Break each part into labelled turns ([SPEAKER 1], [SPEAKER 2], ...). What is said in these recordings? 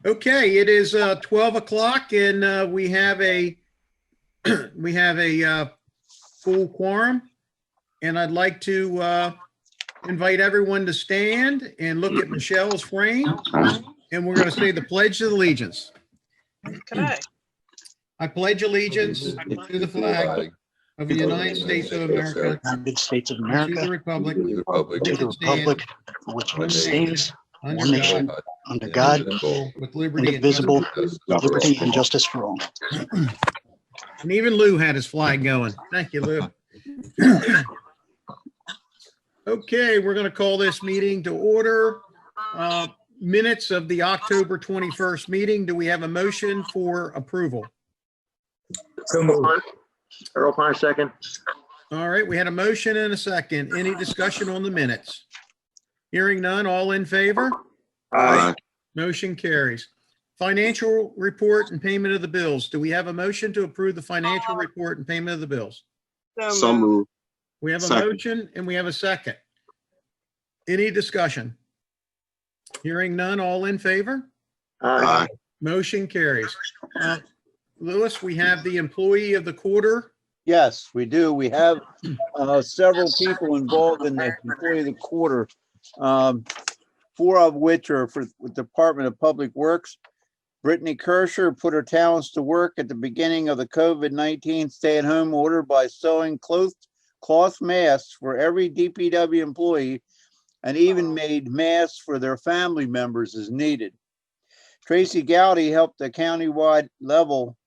[SPEAKER 1] Okay, it is 12 o'clock and we have a full quorum, and I'd like to invite everyone to stand and look at Michelle's frame, and we're going to say the Pledge of Allegiance.
[SPEAKER 2] Okay.
[SPEAKER 1] I pledge allegiance to the flag of the United States of America,
[SPEAKER 3] United States of
[SPEAKER 1] to the
[SPEAKER 3] America,
[SPEAKER 1] republic
[SPEAKER 3] to the republic for which it stands, one nation, under God,
[SPEAKER 1] with liberty and
[SPEAKER 3] indivisible,
[SPEAKER 1] justice.
[SPEAKER 3] with liberty and justice for all.
[SPEAKER 1] And even Lou had his flag going. Thank you, Lou. Okay, we're going to call this meeting to order. Minutes of the October 21st meeting. Do we have a motion for approval?
[SPEAKER 4] So moved. Earl Pine, second.
[SPEAKER 1] All right, we had a motion and a second. Any discussion on the minutes? Hearing none, all in favor?
[SPEAKER 4] Aye.
[SPEAKER 1] Motion carries. Financial report and payment of the bills. Do we have a motion to approve the financial report and payment of the bills?
[SPEAKER 4] So moved.
[SPEAKER 1] We have a
[SPEAKER 4] Second.
[SPEAKER 1] motion and we have a second. Any discussion? Hearing none, all in favor?
[SPEAKER 4] Aye.
[SPEAKER 1] Motion carries. Louis, we have the employee of the quarter.
[SPEAKER 5] Yes, we do. We have several people involved in the employee of the quarter, four of which are for the Department of Public Works. Brittany Kirscher put her talents to work at the beginning of the COVID-19 stay-at-home order by sewing cloth masks for every DPW employee and even made masks for their family members as needed. Tracy Gowdy helped at the countywide level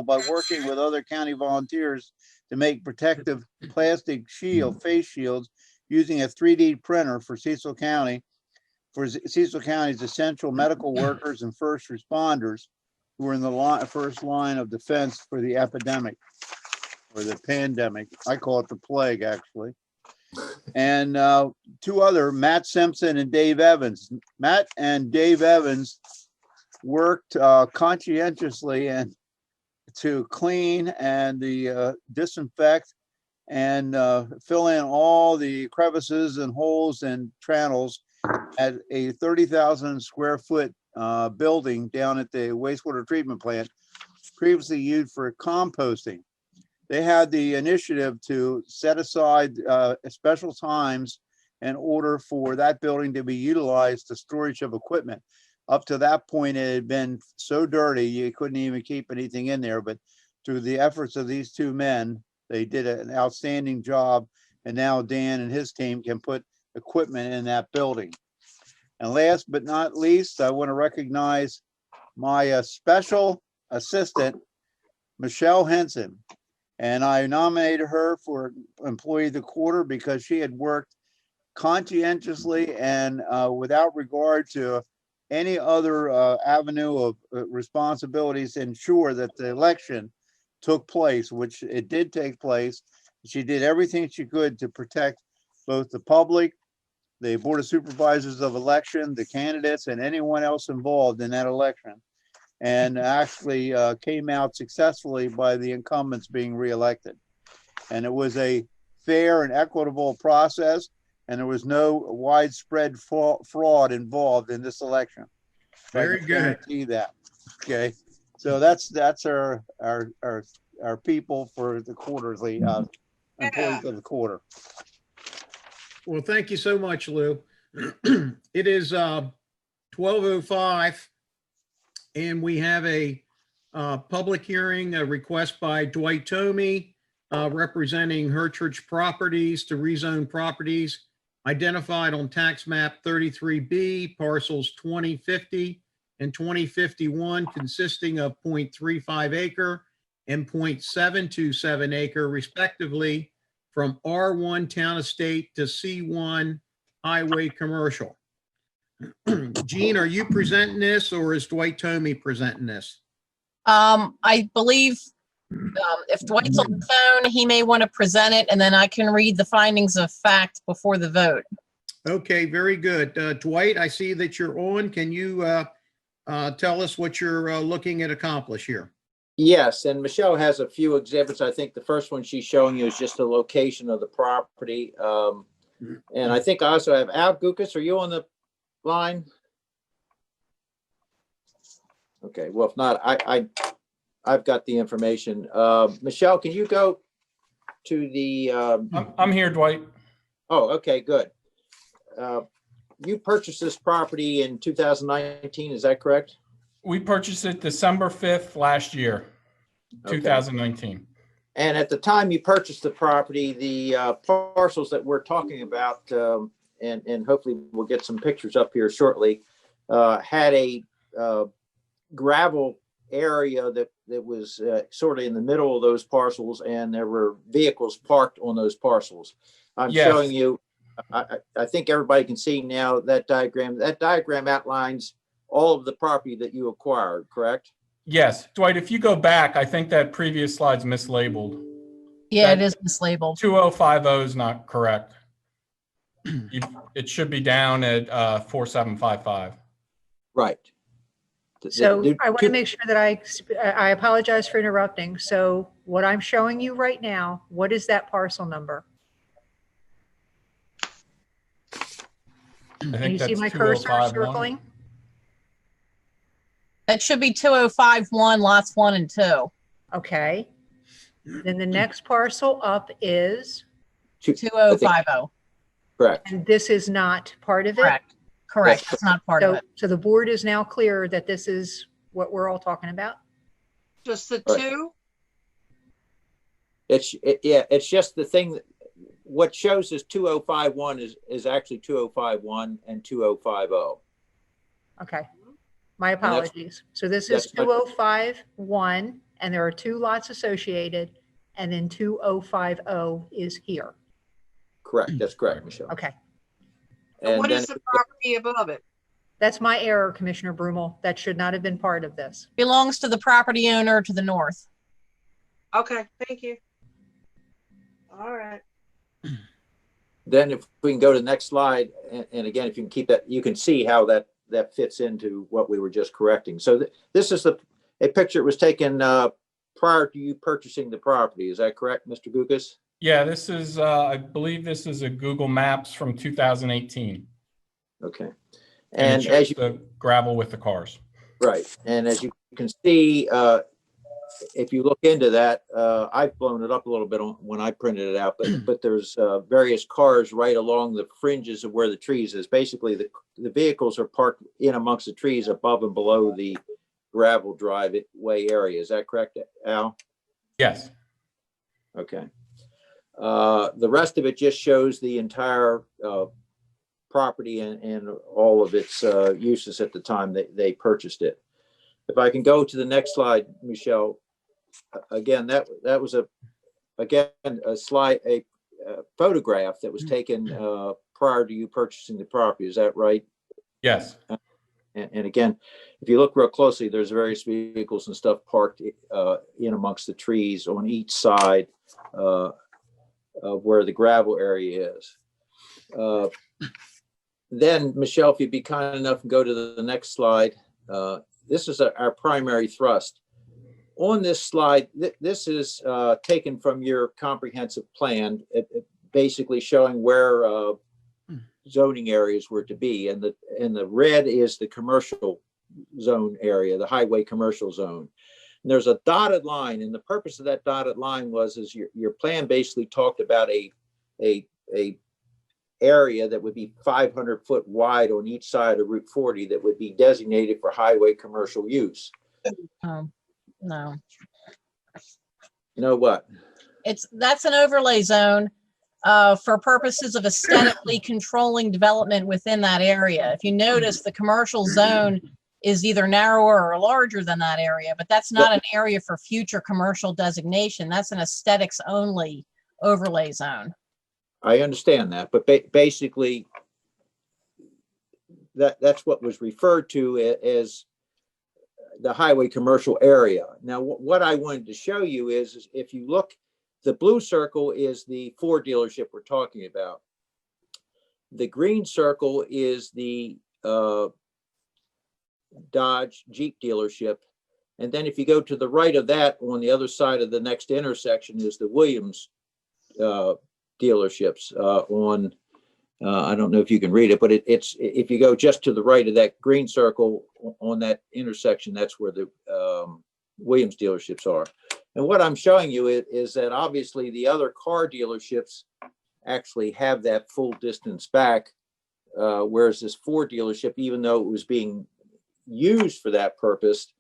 [SPEAKER 5] by working with other county volunteers to make protective plastic face shields using a 3D printer for Cecil County's essential medical workers and first responders who were in the first line of defense for the epidemic or the pandemic. I call it the plague, actually. And two other, Matt Simpson and Dave Evans. Matt and Dave Evans worked conscientiously and to clean and disinfect and fill in all the crevices and holes and channels at a 30,000 square foot building down at the wastewater treatment plant, previously used for composting. They had the initiative to set aside special times in order for that building to be utilized to storage of equipment. Up to that point, it had been so dirty, you couldn't even keep anything in there. But through the efforts of these two men, they did an outstanding job. And now Dan and his team can put equipment in that building. And last but not least, I want to recognize my special assistant, Michelle Henson. And I nominated her for Employee of the Quarter because she had worked conscientiously and without regard to any other avenue of responsibilities to ensure that the election took place, which it did take place. She did everything she could to protect both the public, the Board of Supervisors of election, the candidates, and anyone else involved in that election, and actually came out successfully by the incumbents being reelected. And it was a fair and equitable process, and there was no widespread fraud involved in this election.
[SPEAKER 1] Very good.
[SPEAKER 5] See that. Okay, so that's our people for the quarterly employees of the quarter.
[SPEAKER 1] Well, thank you so much, Lou. It is 12:05, and we have a public hearing, a request by Dwight Tomey, representing Hertridge Properties to rezone properties identified on tax map 33B, parcels 2050 and 2051, consisting of 0.35 acre and 0.727 acre respectively, from R1 town estate to C1 highway commercial. Gene, are you presenting this or is Dwight Tomey presenting this?
[SPEAKER 2] I believe if Dwight's on the phone, he may want to present it, and then I can read the findings of fact before the vote.
[SPEAKER 1] Okay, very good. Dwight, I see that you're on. Can you tell us what you're looking at accomplish here?
[SPEAKER 6] Yes, and Michelle has a few exhibits. I think the first one she's showing you is just the location of the property. And I think I also have Al Gukas. Are you on the line? Okay, well, if not, I've got the information. Michelle, can you go to the,
[SPEAKER 7] I'm here, Dwight.
[SPEAKER 6] oh, okay, good. You purchased this property in 2019, is that correct?
[SPEAKER 7] We purchased it December 5th last year,
[SPEAKER 6] Okay.
[SPEAKER 7] 2019.
[SPEAKER 6] And at the time you purchased the property, the parcels that we're talking about, and hopefully we'll get some pictures up here shortly, had a gravel area that was sort of in the middle of those parcels, and there were vehicles parked on those parcels. I'm
[SPEAKER 7] Yes.
[SPEAKER 6] showing you, I think everybody can see now that diagram. That diagram outlines all of the property that you acquired, correct?
[SPEAKER 7] Yes, Dwight, if you go back, I think that previous slide's mislabeled.
[SPEAKER 2] Yeah, it is mislabeled.
[SPEAKER 7] 2050 is not correct. It should be down at 4755.
[SPEAKER 6] Right.
[SPEAKER 8] So I want to make sure that I apologize for interrupting. So what I'm showing you right now, what is that parcel number?
[SPEAKER 7] I
[SPEAKER 8] Can
[SPEAKER 7] think
[SPEAKER 8] you see
[SPEAKER 7] that's
[SPEAKER 8] my cursor
[SPEAKER 7] 2051.
[SPEAKER 8] circling?
[SPEAKER 2] That should be 2051 lots 1 and 2.
[SPEAKER 8] Okay. Then the next parcel up is,
[SPEAKER 2] 2050.
[SPEAKER 6] Correct.
[SPEAKER 8] and this is not part of it?
[SPEAKER 2] Correct. Correct. That's not part of
[SPEAKER 8] So,
[SPEAKER 2] it.
[SPEAKER 8] so the board is now clear that this is what we're all talking about?
[SPEAKER 9] Just the
[SPEAKER 6] Right.
[SPEAKER 9] two?
[SPEAKER 6] Yeah, it's just the thing that what shows as 2051 is actually 2051 and 2050.
[SPEAKER 8] Okay. My
[SPEAKER 6] that's-
[SPEAKER 8] apologies. So this is
[SPEAKER 6] that's not-
[SPEAKER 8] 2051, and there are 2 lots associated, and then 2050 is here.
[SPEAKER 6] Correct. That's correct, Michelle.
[SPEAKER 8] Okay.
[SPEAKER 9] And what
[SPEAKER 6] then
[SPEAKER 9] is the property above it?
[SPEAKER 8] That's my error, Commissioner Brumel. That should not have been part of this.
[SPEAKER 2] Belongs to the property owner to the north.
[SPEAKER 9] Okay, thank you. All right.
[SPEAKER 6] Then if we can go to the next slide, and again, if you can keep that, you can see how that fits into what we were just correcting. So this is a picture that was taken prior to you purchasing the property. Is that correct, Mr. Gukas?
[SPEAKER 7] Yeah, this is, I believe this is a Google Maps from 2018.
[SPEAKER 6] Okay.
[SPEAKER 7] And
[SPEAKER 6] And
[SPEAKER 7] it
[SPEAKER 6] as
[SPEAKER 7] shows
[SPEAKER 6] you,
[SPEAKER 7] the gravel with the cars.
[SPEAKER 6] right, and as you can see, if you look into that, I've blown it up a little bit when I printed it out, but there's various cars right along the fringes of where the trees is. Basically, the vehicles are parked in amongst the trees above and below the gravel driveway area. Is that correct, Al?
[SPEAKER 7] Yes.
[SPEAKER 6] Okay. The rest of it just shows the entire property and all of its uses at the time they purchased it. If I can go to the next slide, Michelle. Again, that was a photograph that was taken prior to you purchasing the property. Is that right?
[SPEAKER 7] Yes.
[SPEAKER 6] And again, if you look real closely, there's various vehicles and stuff parked in amongst the trees on each side of where the gravel area is. Then, Michelle, if you'd be kind enough and go to the next slide. This is our primary thrust. On this slide, this is taken from your comprehensive plan, basically showing where zoning areas were to be. And the red is the commercial zone area, the highway commercial zone. And there's a dotted line, and the purpose of that dotted line was your plan basically talked about a area that would be 500 foot wide on each side of Route 40 that would be designated for highway commercial use.
[SPEAKER 2] No.
[SPEAKER 6] You know what?
[SPEAKER 2] That's an overlay zone for purposes of aesthetically controlling development within that area. If you notice, the commercial zone is either narrower or larger than that area, but that's not an area for future commercial designation. That's an aesthetics only overlay zone.
[SPEAKER 6] I understand that, but basically that's what was referred to as the highway commercial area. Now, what I wanted to show you is if you look, the blue circle is the Ford dealership we're talking about. The green circle is the Dodge Jeep dealership. And then if you go to the right of that, on the other side of the next intersection is the Williams dealerships on I don't know if you can read it, but it's if you go just to the right of that green circle on that intersection, that's where the Williams dealerships are. And what I'm showing you is that obviously the other car dealerships actually have that full distance back, whereas this Ford dealership, even though it was being used for that purpose,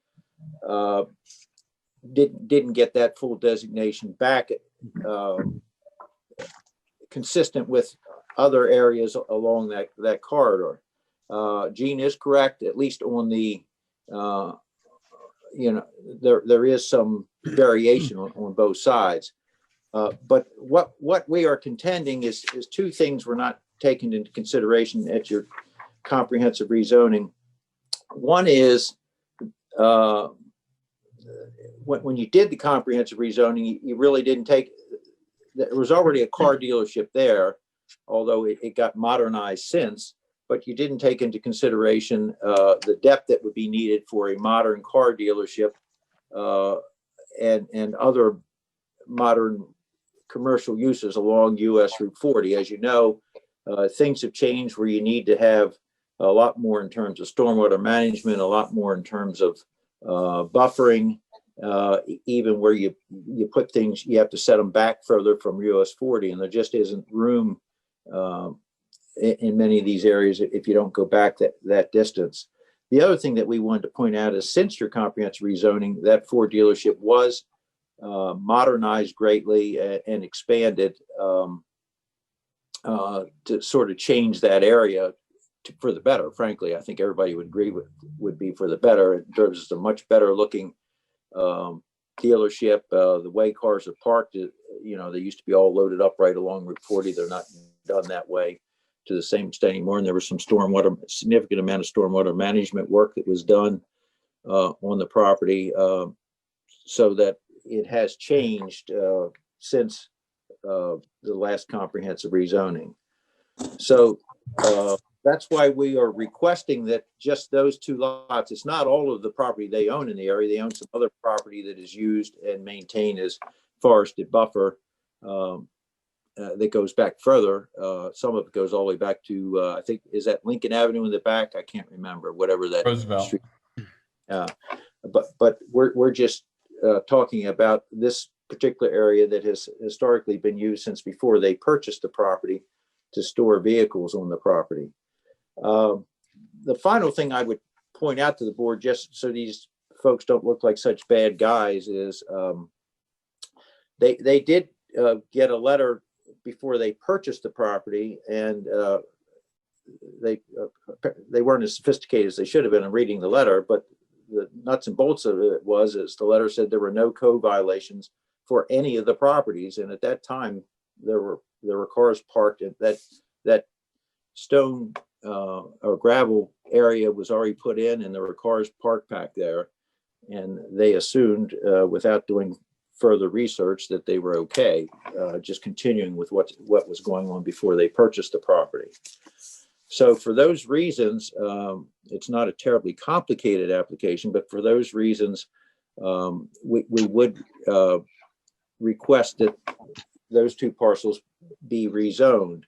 [SPEAKER 6] didn't get that full designation back, consistent with other areas along that corridor. Gene is correct, at least on the, there is some variation on both sides. But what we are contending is two things were not taken into consideration at your comprehensive rezoning. One is when you did the comprehensive rezoning, you really didn't take, there was already a car dealership there, although it got modernized since, but you didn't take into consideration the depth that would be needed for a modern car dealership and other modern commercial uses along US Route 40. As you know, things have changed where you need to have a lot more in terms of stormwater management, a lot more in terms of buffering, even where you put things, you have to set them back further from US 40, and there just isn't room in many of these areas if you don't go back that distance. The other thing that we wanted to point out is since your comprehensive rezoning, that Ford dealership was modernized greatly and expanded to sort of change that area for the better. Frankly, I think everybody would agree would be for the better in terms of a much better looking dealership. The way cars are parked, they used to be all loaded up right along Route 40. They're not done that way to the same extent anymore. And there was some significant amount of stormwater management work that was done on the property, so that it has changed since the last comprehensive rezoning. So that's why we are requesting that just those two lots, it's not all of the property they own in the area. They own some other property that is used and maintained as forested buffer that goes back further. Some of it goes all the way back to, I think, is that Lincoln Avenue in the back? I can't remember, whatever that
[SPEAKER 7] Roosevelt.
[SPEAKER 6] street. But we're just talking about this particular area that has historically been used since before they purchased the property to store vehicles on the property. The final thing I would point out to the board, just so these folks don't look like such bad guys, is they did get a letter before they purchased the property, and they weren't as sophisticated as they should have been in reading the letter, but the nuts and bolts of it is the letter said there were no code violations for any of the properties, and at that time there were cars parked at that stone or gravel area was already put in, and there were cars parked back there, and they assumed without doing further research that they were okay, just continuing with what was going on before they purchased the property. So for those reasons, it's not a terribly complicated application, but for those reasons, we would request that those two parcels be rezoned.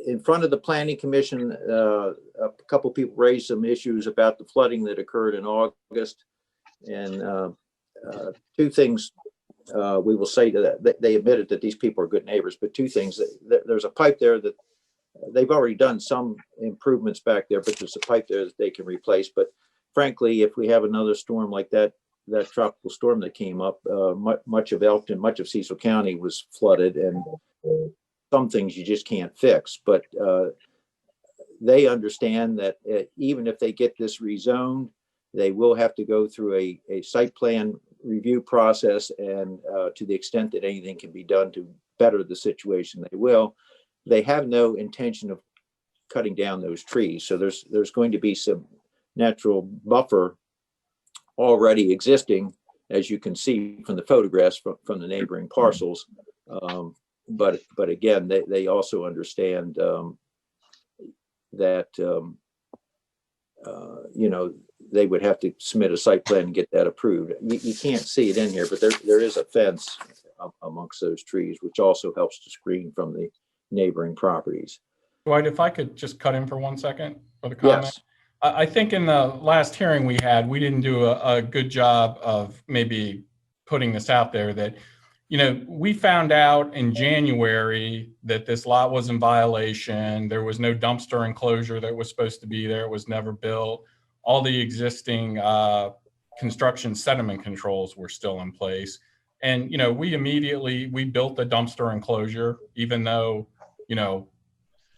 [SPEAKER 6] In front of the Planning Commission, a couple people raised some issues about the flooding that occurred in August, and two things we will say to that. They admitted that these people are good neighbors, but two things. There's a pipe there that they've already done some improvements back there, but there's a pipe there that they can replace. But frankly, if we have another storm like that tropical storm that came up, much of Elkton, much of Cecil County was flooded, and some things you just can't fix. But they understand that even if they get this rezoned, they will have to go through a site plan review process, and to the extent that anything can be done to better the situation, they will. They have no intention of cutting down those trees. So there's going to be some natural buffer already existing, as you can see from the photographs from the neighboring parcels. But again, they also understand that they would have to submit a site plan and get that approved. You can't see it in here, but there is a fence amongst those trees, which also helps to screen from the neighboring properties.
[SPEAKER 7] Dwight, if I could just cut in for 1 second for the comment.
[SPEAKER 6] Yes.
[SPEAKER 7] I think in the last hearing we had, we didn't do a good job of maybe putting this out there that, you know, we found out in January that this lot was in violation. There was no dumpster enclosure that was supposed to be there. It was never built. All the existing construction sediment controls were still in place. And, you know, we built the dumpster enclosure, even though, you know,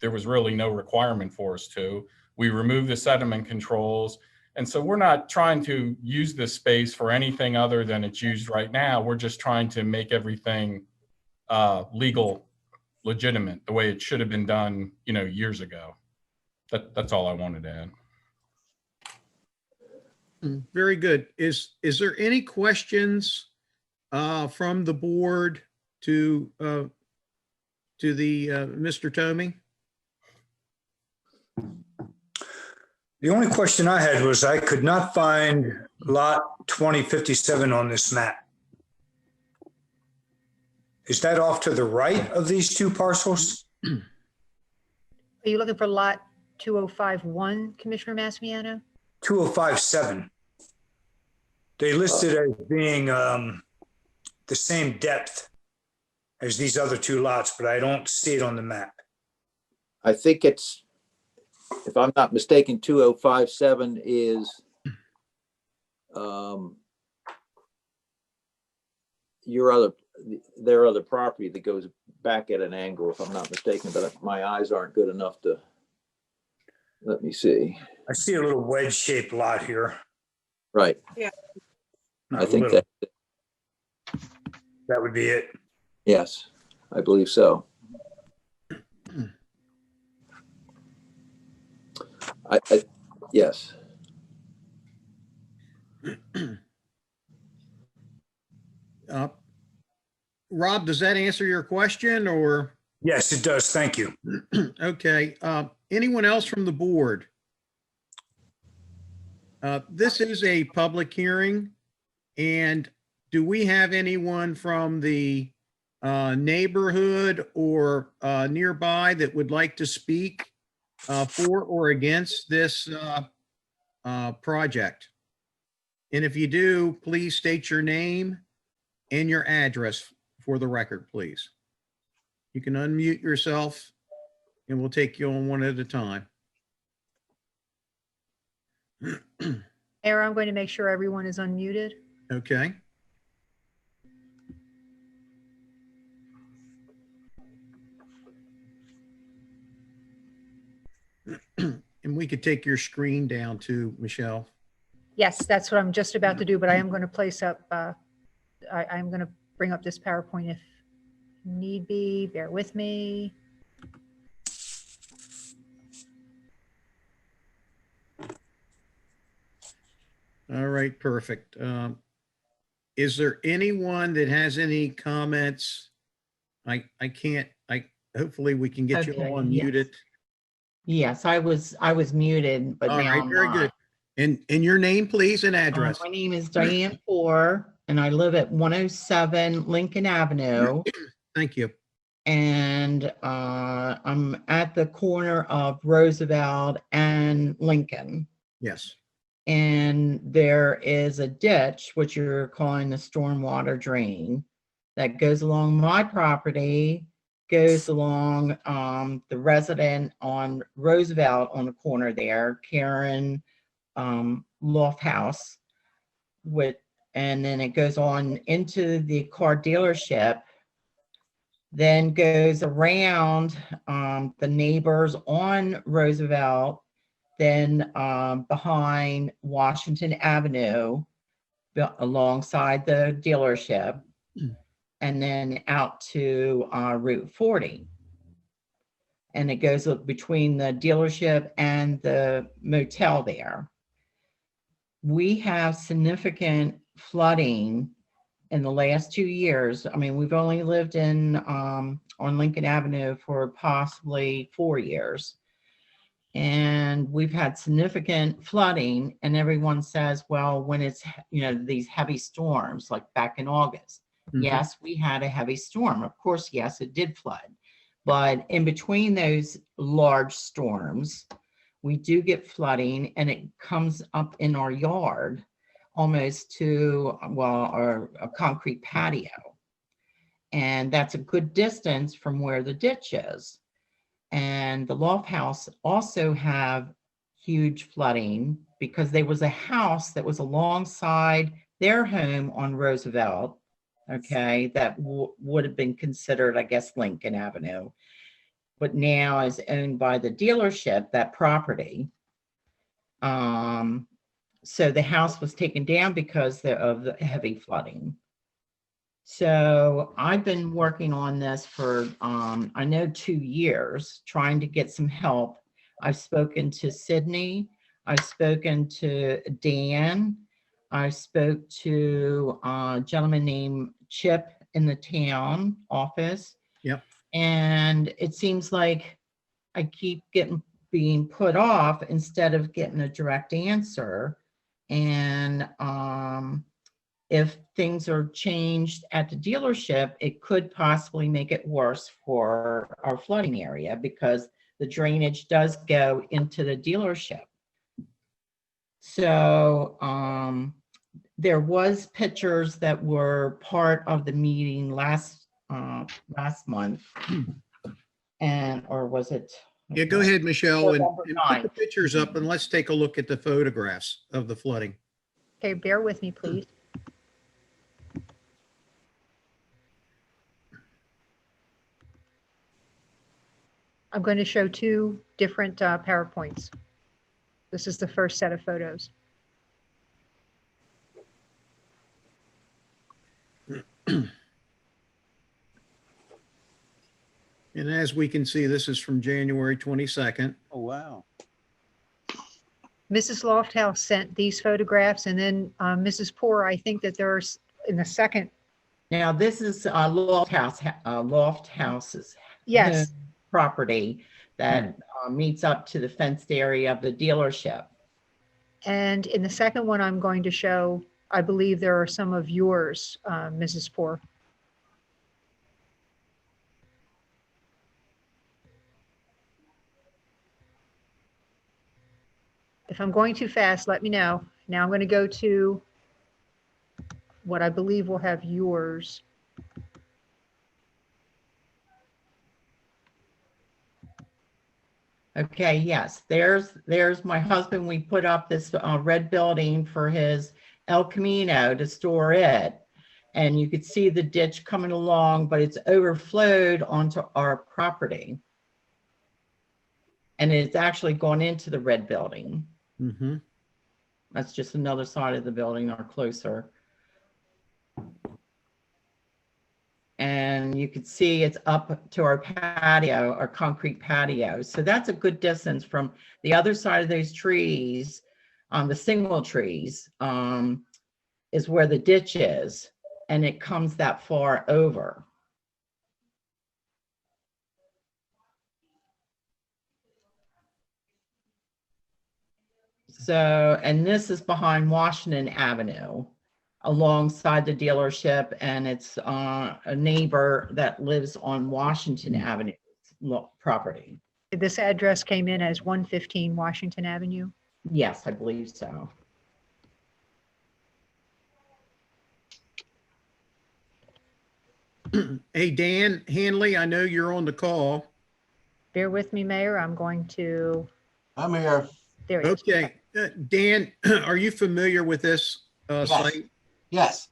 [SPEAKER 7] there was really no requirement for us to. We removed the sediment controls. And so we're not trying to use this space for anything other than it's used right now. We're just trying to make everything legal, legitimate, the way it should have been done, you know, years ago. That's all I wanted to add.
[SPEAKER 1] Very good. Is there any questions from the board to the Mr. Tomey?
[SPEAKER 10] The only question I had was I could not find lot 2057 on this map. Is that off to the right of these two parcels?
[SPEAKER 8] Are you looking for lot 2051, Commissioner Massimiano?
[SPEAKER 10] 2057. They listed as being the same depth as these other two lots, but I don't see it on the map.
[SPEAKER 6] I think it's, if I'm not mistaken, 2057 is their other property that goes back at an angle, if I'm not mistaken, but my eyes aren't good enough to, let me see.
[SPEAKER 10] I see a little wedge-shaped lot here.
[SPEAKER 6] Right.
[SPEAKER 9] Yeah.
[SPEAKER 10] Not
[SPEAKER 6] I think
[SPEAKER 10] little.
[SPEAKER 6] that
[SPEAKER 10] would be it.
[SPEAKER 6] yes, I believe so. Yes.
[SPEAKER 1] Rob, does that answer your question or?
[SPEAKER 10] Yes, it does. Thank you.
[SPEAKER 1] Okay. Anyone else from the board? This is a public hearing, and do we have anyone from the neighborhood or nearby that would like to speak for or against this project? And if you do, please state your name and your address for the record, please. You can unmute yourself and we'll take you on one at a time.
[SPEAKER 8] Mayor, I'm going to make sure everyone is unmuted.
[SPEAKER 1] Okay. And we could take your screen down too, Michelle.
[SPEAKER 8] Yes, that's what I'm just about to do, but I am going to place up, I'm going to bring up this PowerPoint if need be. Bear with me.
[SPEAKER 1] All right, perfect. Is there anyone that has any comments? Hopefully we can get you all unmuted.
[SPEAKER 11] Yes, I was muted, but
[SPEAKER 1] All
[SPEAKER 11] now
[SPEAKER 1] right,
[SPEAKER 11] I'm
[SPEAKER 1] very
[SPEAKER 11] not.
[SPEAKER 1] good. And your name, please, and address.
[SPEAKER 11] My name is Diane Poor, and I live at 107 Lincoln Avenue.
[SPEAKER 1] Thank you.
[SPEAKER 11] And I'm at the corner of Roosevelt and Lincoln.
[SPEAKER 1] Yes.
[SPEAKER 11] And there is a ditch, which you're calling the stormwater drain, that goes along my property, goes along the resident on Roosevelt on the corner there, Karen Loft House, and then it goes on into the car dealership, then goes around the neighbors on Roosevelt, then behind Washington Avenue, alongside the dealership, and then out to Route 40. And it goes between the dealership and the motel there. We have significant flooding in the last 2 years. I mean, we've only lived on Lincoln Avenue for possibly 4 years. And we've had significant flooding, and everyone says, well, when it's, these heavy storms, like back in August, yes, we had a heavy storm. Of course, yes, it did flood. But in between those large storms, we do get flooding, and it comes up in our yard almost to, well, a concrete patio. And that's a good distance from where the ditch is. And the loft house also have huge flooding because there was a house that was alongside their home on Roosevelt, okay, that would have been considered, I guess, Lincoln Avenue, but now is owned by the dealership, that property. So the house was taken down because of the heavy flooding. So I've been working on this for, I know 2 years, trying to get some help. I've spoken to Sydney. I've spoken to Dan. I spoke to a gentleman named Chip in the town office.
[SPEAKER 1] Yep.
[SPEAKER 11] And it seems like I keep being put off instead of getting a direct answer. And if things are changed at the dealership, it could possibly make it worse for our flooding area because the drainage does go into the dealership. So there was pictures that were part of the meeting last month, and or was it?
[SPEAKER 1] Yeah, go ahead, Michelle, and
[SPEAKER 11] November
[SPEAKER 1] put the
[SPEAKER 11] 9th.
[SPEAKER 1] pictures up, and let's take a look at the photographs of the flooding.
[SPEAKER 8] Okay, bear with me, please. I'm going to show 2 different PowerPoints. This is the first set of photos.
[SPEAKER 1] And as we can see, this is from January 22nd.
[SPEAKER 5] Oh, wow.
[SPEAKER 8] Mrs. Lofthouse sent these photographs, and then Mrs. Poor, I think that there's in the second.
[SPEAKER 11] Now this is Loft House's
[SPEAKER 8] Yes.
[SPEAKER 11] property that meets up to the fenced area of the dealership.
[SPEAKER 8] And in the second one I'm going to show, I believe there are some of yours, Mrs. Poor. If I'm going too fast, let me know. Now I'm going to go to what I believe will have yours.
[SPEAKER 11] Okay, yes, there's my husband. We put up this red building for his El Camino to store it. And you could see the ditch coming along, but it's overflowed onto our property. And it's actually gone into the red building.
[SPEAKER 1] Mm-hmm.
[SPEAKER 11] That's just another side of the building or closer. And you could see it's up to our patio, our concrete patio. So that's a good distance from the other side of those trees, the single trees, is where the ditch is. And it comes that far over. So, and this is behind Washington Avenue alongside the dealership, and it's a neighbor that lives on Washington Avenue property.
[SPEAKER 8] This address came in as 115 Washington Avenue.
[SPEAKER 11] Yes, I believe so.
[SPEAKER 1] Hey, Dan Hanley, I know you're on the call.
[SPEAKER 8] Bear with me, Mayor. I'm going to.
[SPEAKER 12] I'm here.
[SPEAKER 8] There he is.
[SPEAKER 1] Okay. Dan, are you familiar with this site?
[SPEAKER 12] Yes.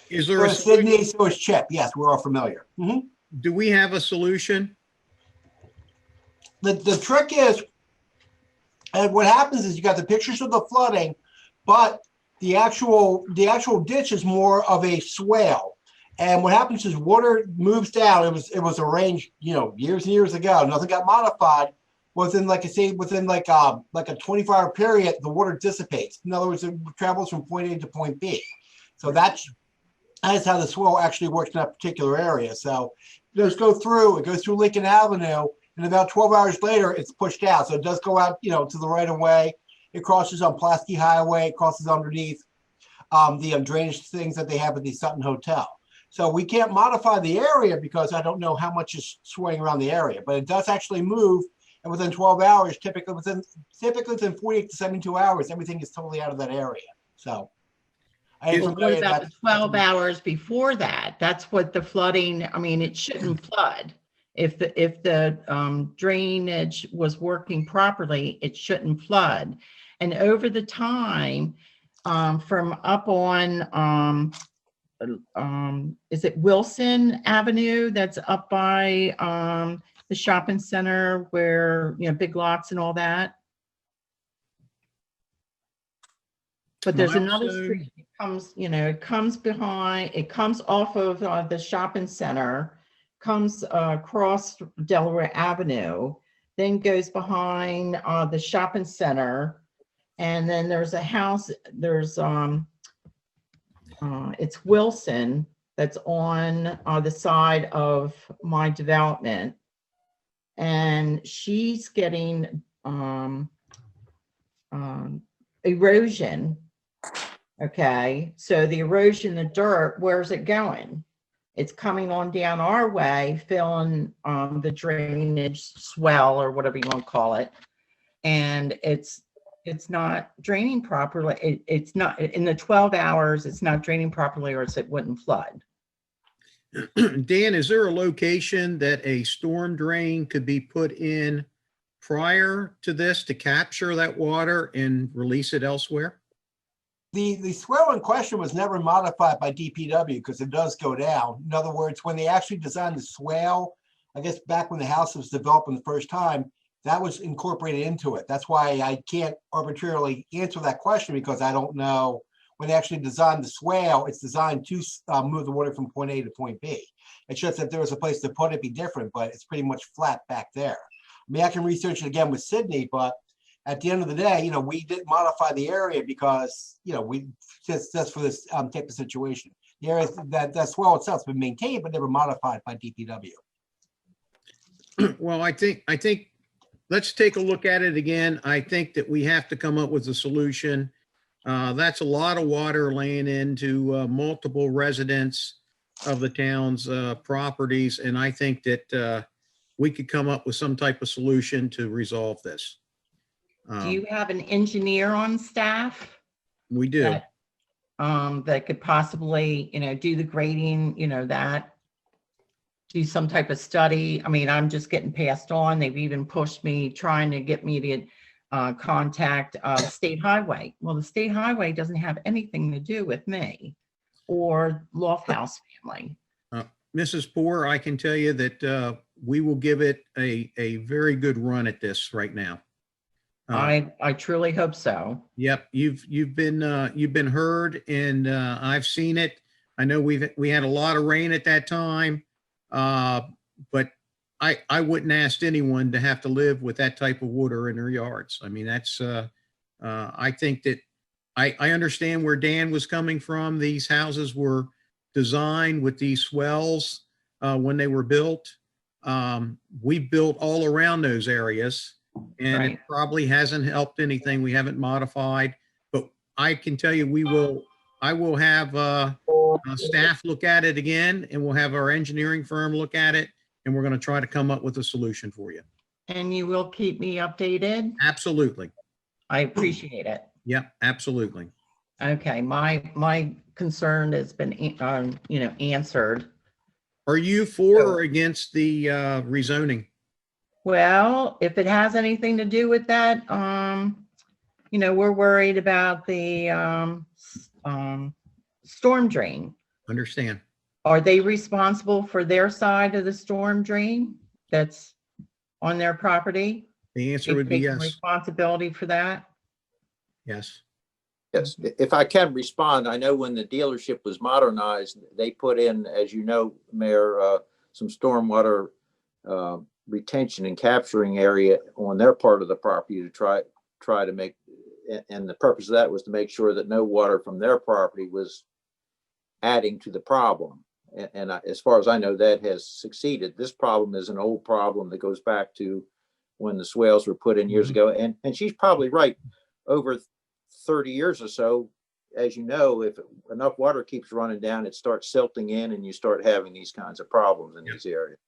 [SPEAKER 1] Is there
[SPEAKER 12] So
[SPEAKER 1] a
[SPEAKER 12] is Sydney, so is Chip. Yes, we're all familiar.
[SPEAKER 1] Do we have a solution?
[SPEAKER 12] The trick is, and what happens is you got the pictures of the flooding, but the actual ditch is more of a swale. And what happens is water moves down. It was arranged, years and years ago. Nothing got modified. Within, like I say, within like a 24-hour period, the water dissipates. In other words, it travels from point A to point B. So that is how the swell actually works in that particular area. So it goes through Lincoln Avenue, and about 12 hours later, it's pushed out. So it does go out, to the right of way. It crosses on Pulaski Highway. It crosses underneath the drainage things that they have at the Sutton Hotel. So we can't modify the area because I don't know how much is swaying around the area, but it does actually move. And within 12 hours, typically within 48 to 72 hours, everything is totally out of that area. So.
[SPEAKER 11] Well, what about the 12 hours before that? That's what the flooding, I mean, it shouldn't flood. If the drainage was working properly, it shouldn't flood. And over the time, from up on, is it Wilson Avenue? That's up by the shopping center where, you know, Big Lots and all that. But there's another street that comes, you know, it comes behind, it comes off of the shopping center, comes across Delaware Avenue, then goes behind the shopping center. And then there's a house, there's, it's Wilson that's on the side of my development. And she's getting erosion. Okay, so the erosion, the dirt, where's it going? It's coming on down our way, filling the drainage swell or whatever you want to call it. And it's not draining properly. It's not in the 12 hours, it's not draining properly, or else it wouldn't flood.
[SPEAKER 1] Dan, is there a location that a storm drain could be put in prior to this to capture that water and release it elsewhere?
[SPEAKER 12] The swell in question was never modified by DPW because it does go down. In other words, when they actually designed the swale, I guess back when the house was developing the first time, that was incorporated into it. That's why I can't arbitrarily answer that question because I don't know. When they actually designed the swale, it's designed to move the water from point A to point B. It's just that there was a place to put it be different, but it's pretty much flat back there. I mean, I can research it again with Sydney, but at the end of the day, you know, we didn't modify the area because, you know, we just for this type of situation. The area that swell itself has been maintained, but never modified by DPW.
[SPEAKER 1] Well, I think let's take a look at it again. I think that we have to come up with a solution. That's a lot of water laying into multiple residents of the town's properties. And I think that we could come up with some type of solution to resolve this.
[SPEAKER 11] Do you have an engineer on staff?
[SPEAKER 1] We do.
[SPEAKER 11] That could possibly, you know, do the grading, you know, do some type of study. I mean, I'm just getting passed on. They've even pushed me, trying to get me to contact State Highway. Well, the State Highway doesn't have anything to do with me or Lofthouse family.
[SPEAKER 1] Mrs. Poor, I can tell you that we will give it a very good run at this right now.
[SPEAKER 11] I truly hope so.
[SPEAKER 1] Yep, you've been heard, and I've seen it. I know we had a lot of rain at that time, but I wouldn't ask anyone to have to live with that type of water in their yards. I mean, that's I think that I understand where Dan was coming from. These houses were designed with these swells when they were built. We built all around those areas. And
[SPEAKER 11] Right.
[SPEAKER 1] It probably hasn't helped anything. We haven't modified, but I can tell you I will have staff look at it again, and we'll have our engineering firm look at it, and we're going to try to come up with a solution for you.
[SPEAKER 11] And you will keep me updated?
[SPEAKER 1] Absolutely.
[SPEAKER 11] I appreciate it.
[SPEAKER 1] Yep, absolutely.
[SPEAKER 11] Okay, my concern has been, you know, answered.
[SPEAKER 1] Are you for or against the rezoning?
[SPEAKER 11] Well, if it has anything to do with that, you know, we're worried about the storm drain.
[SPEAKER 1] Understand.
[SPEAKER 11] Are they responsible for their side of the storm drain that's on their property?
[SPEAKER 1] The answer
[SPEAKER 11] They
[SPEAKER 1] would be
[SPEAKER 11] take
[SPEAKER 1] yes.
[SPEAKER 11] responsibility for that?
[SPEAKER 1] Yes.
[SPEAKER 6] Yes, if I can respond, I know when the dealership was modernized, they put in, as you know, Mayor, some stormwater retention and capturing area on their part of the property to try to make, and the purpose of that was to make sure that no water from their property was adding to the problem. And as far as I know, that has succeeded. This problem is an old problem that goes back to when the swales were put in years ago. And she's probably right. Over 30 years or so, as you know, if enough water keeps running down, it starts silting in and you start having these kinds of problems in these areas.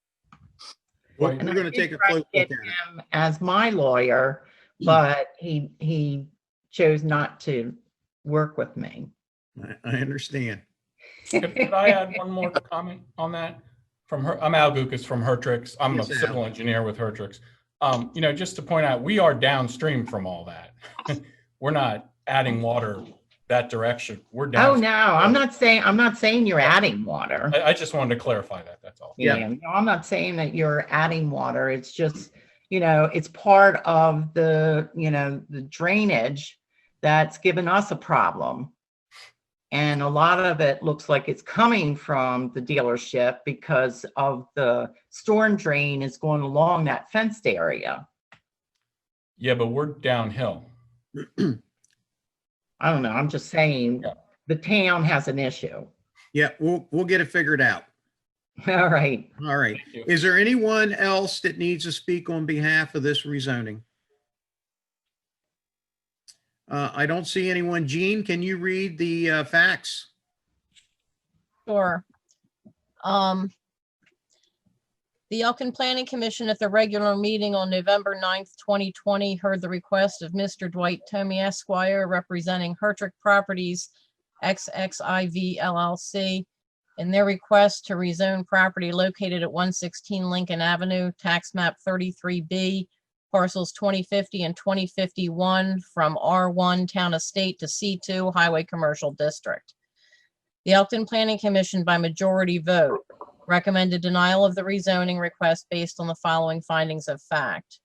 [SPEAKER 1] Well,
[SPEAKER 7] Right.
[SPEAKER 1] we're going to take a
[SPEAKER 11] Try
[SPEAKER 1] close
[SPEAKER 11] to
[SPEAKER 1] look
[SPEAKER 11] get
[SPEAKER 1] at it.
[SPEAKER 11] him as my lawyer, but he chose not to work with me.
[SPEAKER 1] I understand.
[SPEAKER 7] Could I add one more comment on that? From her, I'm Al Gukas from Hertrix. I'm
[SPEAKER 1] Yes,
[SPEAKER 7] a
[SPEAKER 1] Al.
[SPEAKER 7] civil engineer with Hertrix. You know, just to point out, we are downstream from all that. We're not adding water that direction. We're
[SPEAKER 11] Oh,
[SPEAKER 7] down.
[SPEAKER 11] no, I'm not saying you're adding water.
[SPEAKER 7] I just wanted to clarify that. That's all.
[SPEAKER 1] Yeah.
[SPEAKER 11] No, I'm not saying that you're adding water. It's just, you know, it's part of the, you know, the drainage that's given us a problem. And a lot of it looks like it's coming from the dealership because of the storm drain is going along that fenced area.
[SPEAKER 7] Yeah, but we're downhill.
[SPEAKER 11] I don't know. I'm just saying
[SPEAKER 7] Yeah.
[SPEAKER 11] the town has an issue.
[SPEAKER 1] Yeah, we'll get it figured out.
[SPEAKER 11] All right.
[SPEAKER 1] All right.
[SPEAKER 7] Thank you.
[SPEAKER 1] Is there anyone else that needs to speak on behalf of this rezoning? I don't see anyone. Jean, can you read the facts?
[SPEAKER 2] Sure. The Elkton Planning Commission at the regular meeting on November 9th, 2020, heard the request of Mr. Dwight Tomey Esquire, representing Hertrick Properties XXIV LLC, in their request to rezone property located at 116 Lincoln Avenue, tax map 33B, parcels 2050 and 2051 from R1 Town Estate to C2 Highway Commercial District. The Elkton Planning Commission, by majority vote, recommended denial of the rezoning request based on the following findings of fact.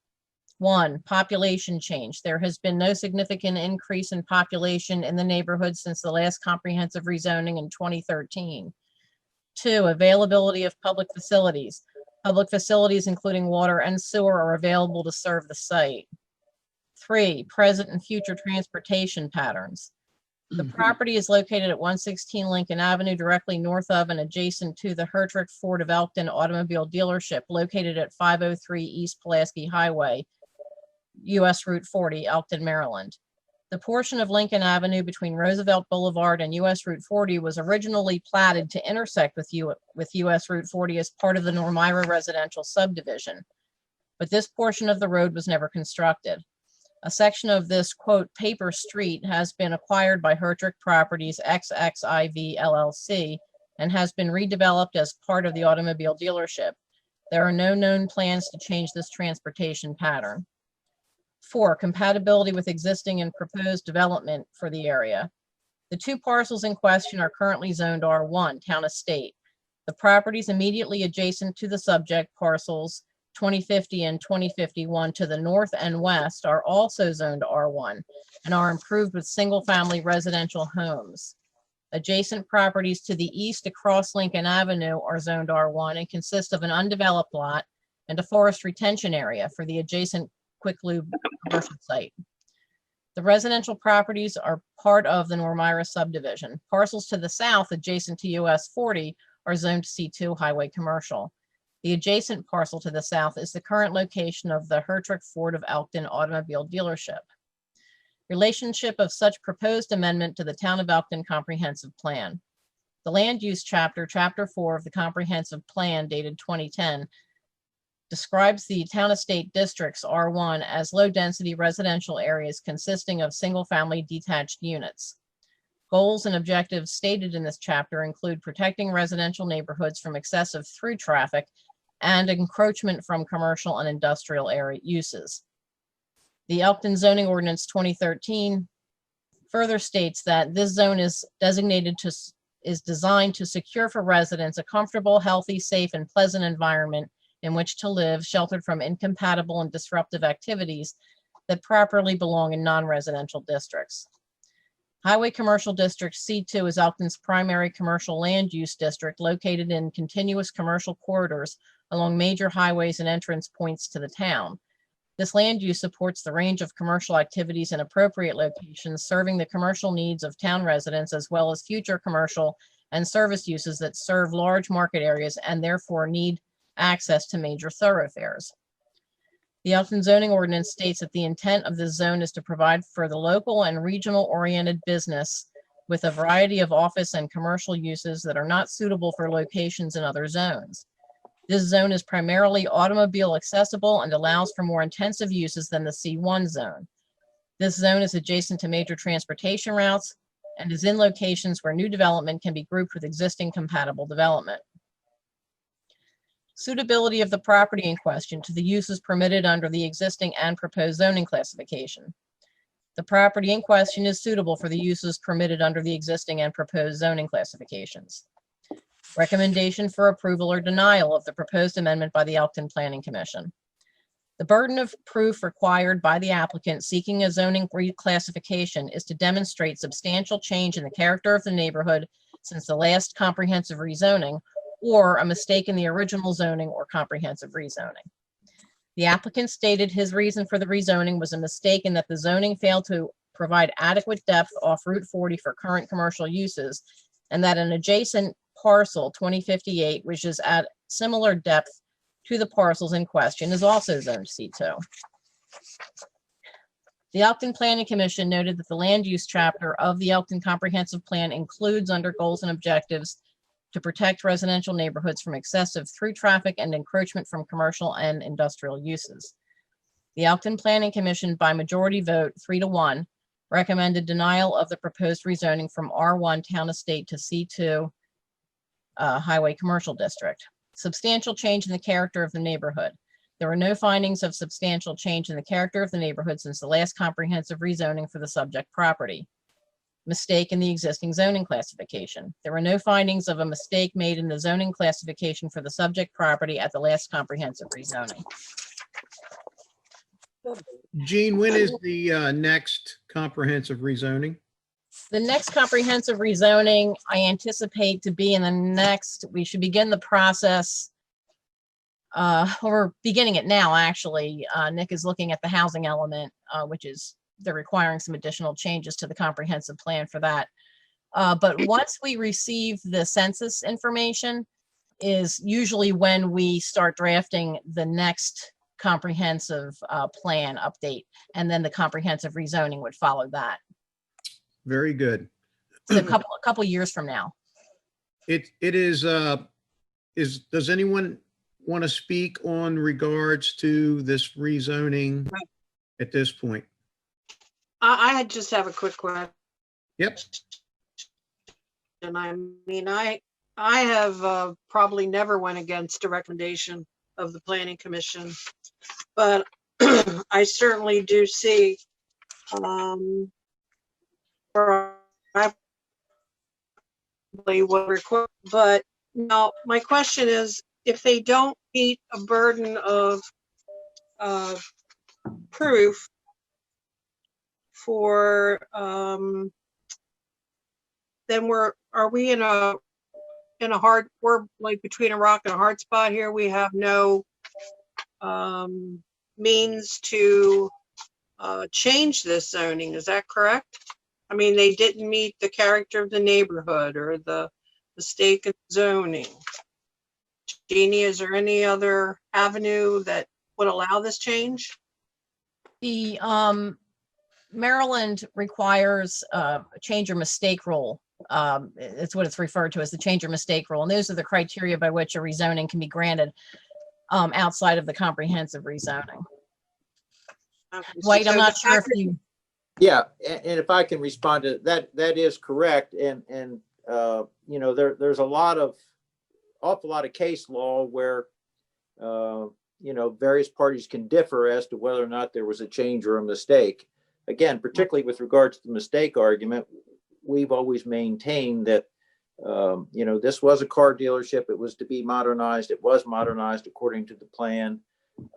[SPEAKER 2] 1, population change. There has been no significant increase in population in the neighborhood since the last comprehensive rezoning in 2013. 2, availability of public facilities. Public facilities, including water and sewer, are available to serve the site. 3, present and future transportation patterns. The property is located at 116 Lincoln Avenue, directly north of and adjacent to the Hertrick Ford of Elkton automobile dealership located at 503 East Pulaski Highway, US Route 40, Elkton, Maryland. The portion of Lincoln Avenue between Roosevelt Boulevard and US Route 40 was originally platted to intersect with US Route 40 as part of the Normira residential subdivision, but this portion of the road was never constructed. A section of this, quote, paper street has been acquired by Hertrick Properties XXIV LLC and has been redeveloped as part of the automobile dealership. There are no known plans to change this transportation pattern. 4, compatibility with existing and proposed development for the area. The 2 parcels in question are currently zoned R1, Town Estate. The properties immediately adjacent to the subject parcels 2050 and 2051 to the north and west are also zoned R1 and are improved with single-family residential homes. Adjacent properties to the east across Lincoln Avenue are zoned R1 and consist of an undeveloped lot and a forest retention area for the adjacent Quick Lube commercial site. The residential properties are part of the Normira subdivision. Parcels to the south adjacent to US 40 are zoned C2 Highway Commercial. The adjacent parcel to the south is the current location of the Hertrick Ford of Elkton automobile dealership. Relationship of such proposed amendment to the Town of Elkton Comprehensive Plan. The Land Use Chapter, Chapter 4 of the Comprehensive Plan dated 2010, describes the town estate districts R1 as low-density residential areas consisting of single-family detached units. Goals and objectives stated in this chapter include protecting residential neighborhoods from excessive through traffic and encroachment from commercial and industrial area uses. The Elkton Zoning Ordinance 2013 further states that this zone is designed to secure for residents a comfortable, healthy, safe, and pleasant environment in which to live, sheltered from incompatible and disruptive activities that properly belong in non-residential districts. Highway Commercial District C2 is Elkton's primary commercial land use district, located in continuous commercial corridors along major highways and entrance points to the town. This land use supports the range of commercial activities in appropriate locations, serving the commercial needs of town residents as well as future commercial and service uses that serve large market areas and therefore need access to major thoroughfares. The Elkton zoning ordinance states that the intent of this zone is to provide for the local and regional oriented business with a variety of office and commercial uses that are not suitable for locations in other zones. This zone is primarily automobile accessible and allows for more intensive uses than the C1 zone. This zone is adjacent to major transportation routes and is in locations where new development can be grouped with existing compatible development. Suitability of the property in question to the uses permitted under the existing and proposed zoning classification. The property in question is suitable for the uses permitted under the existing and proposed zoning classifications. Recommendation for approval or denial of the proposed amendment by the Elkton Planning Commission. The burden of proof required by the applicant seeking a zoning reclassification is to demonstrate substantial change in the character of the neighborhood since the last comprehensive rezoning, or a mistake in the original zoning or comprehensive rezoning. The applicant stated his reason for the rezoning was a mistake in that the zoning failed to provide adequate depth off Route 40 for current commercial uses, and that an adjacent parcel 2058, which is at similar depth to the parcels in question, is also zoned C2. The Elkton Planning Commission noted that the land use chapter of the Elkton Comprehensive Plan includes under goals and objectives to protect residential neighborhoods from excessive through traffic and encroachment from commercial and industrial uses. The Elkton Planning Commission, by majority vote 3-1, recommended denial of the proposed rezoning from R1 Town Estate to C2 Highway Commercial District. Substantial change in the character of the neighborhood. There were no findings of substantial change in the character of the neighborhood since the last comprehensive rezoning for the subject property. Mistake in the existing zoning classification. There were no findings of a mistake made in the zoning classification for the subject property at the last comprehensive rezoning.
[SPEAKER 1] Gene, when is the next comprehensive rezoning?
[SPEAKER 2] The next comprehensive rezoning, I anticipate to be in the next, we should begin the process, we're beginning it now, actually. Nick is looking at the housing element, which is, they're requiring some additional changes to the comprehensive plan for that. But once we receive the census information is usually when we start drafting the next comprehensive plan update, and then the comprehensive rezoning would follow that.
[SPEAKER 1] Very good.
[SPEAKER 2] So a couple years from now.
[SPEAKER 1] It is, does anyone want to speak on regards to this rezoning at this point?
[SPEAKER 9] I just have a quick question.
[SPEAKER 1] Yep.
[SPEAKER 9] And I mean, I have probably never went against a recommendation of the Planning Commission, but I certainly do see what require. But now my question is, if they don't meet a burden of proof for then are we in a hard, we're like between a rock and a hard spot here. We have no means to change this zoning. Is that correct? I mean, they didn't meet the character of the neighborhood or the mistake in zoning. Jeannie, is there any other avenue that would allow this change?
[SPEAKER 2] The Maryland requires a change or mistake rule. It's what it's referred to as the change or mistake rule. And those are the criteria by which a rezoning can be granted outside of the comprehensive rezoning.
[SPEAKER 9] Okay,
[SPEAKER 2] Dwight, I'm
[SPEAKER 9] so
[SPEAKER 2] not
[SPEAKER 9] the
[SPEAKER 2] sure if
[SPEAKER 9] fact
[SPEAKER 2] you.
[SPEAKER 6] Yeah, and if I can respond to that, that is correct. And you know, there's awful lot of case law where you know, various parties can differ as to whether or not there was a change or a mistake. Again, particularly with regards to the mistake argument, we've always maintained that you know, this was a car dealership. It was to be modernized. It was modernized according to the plan.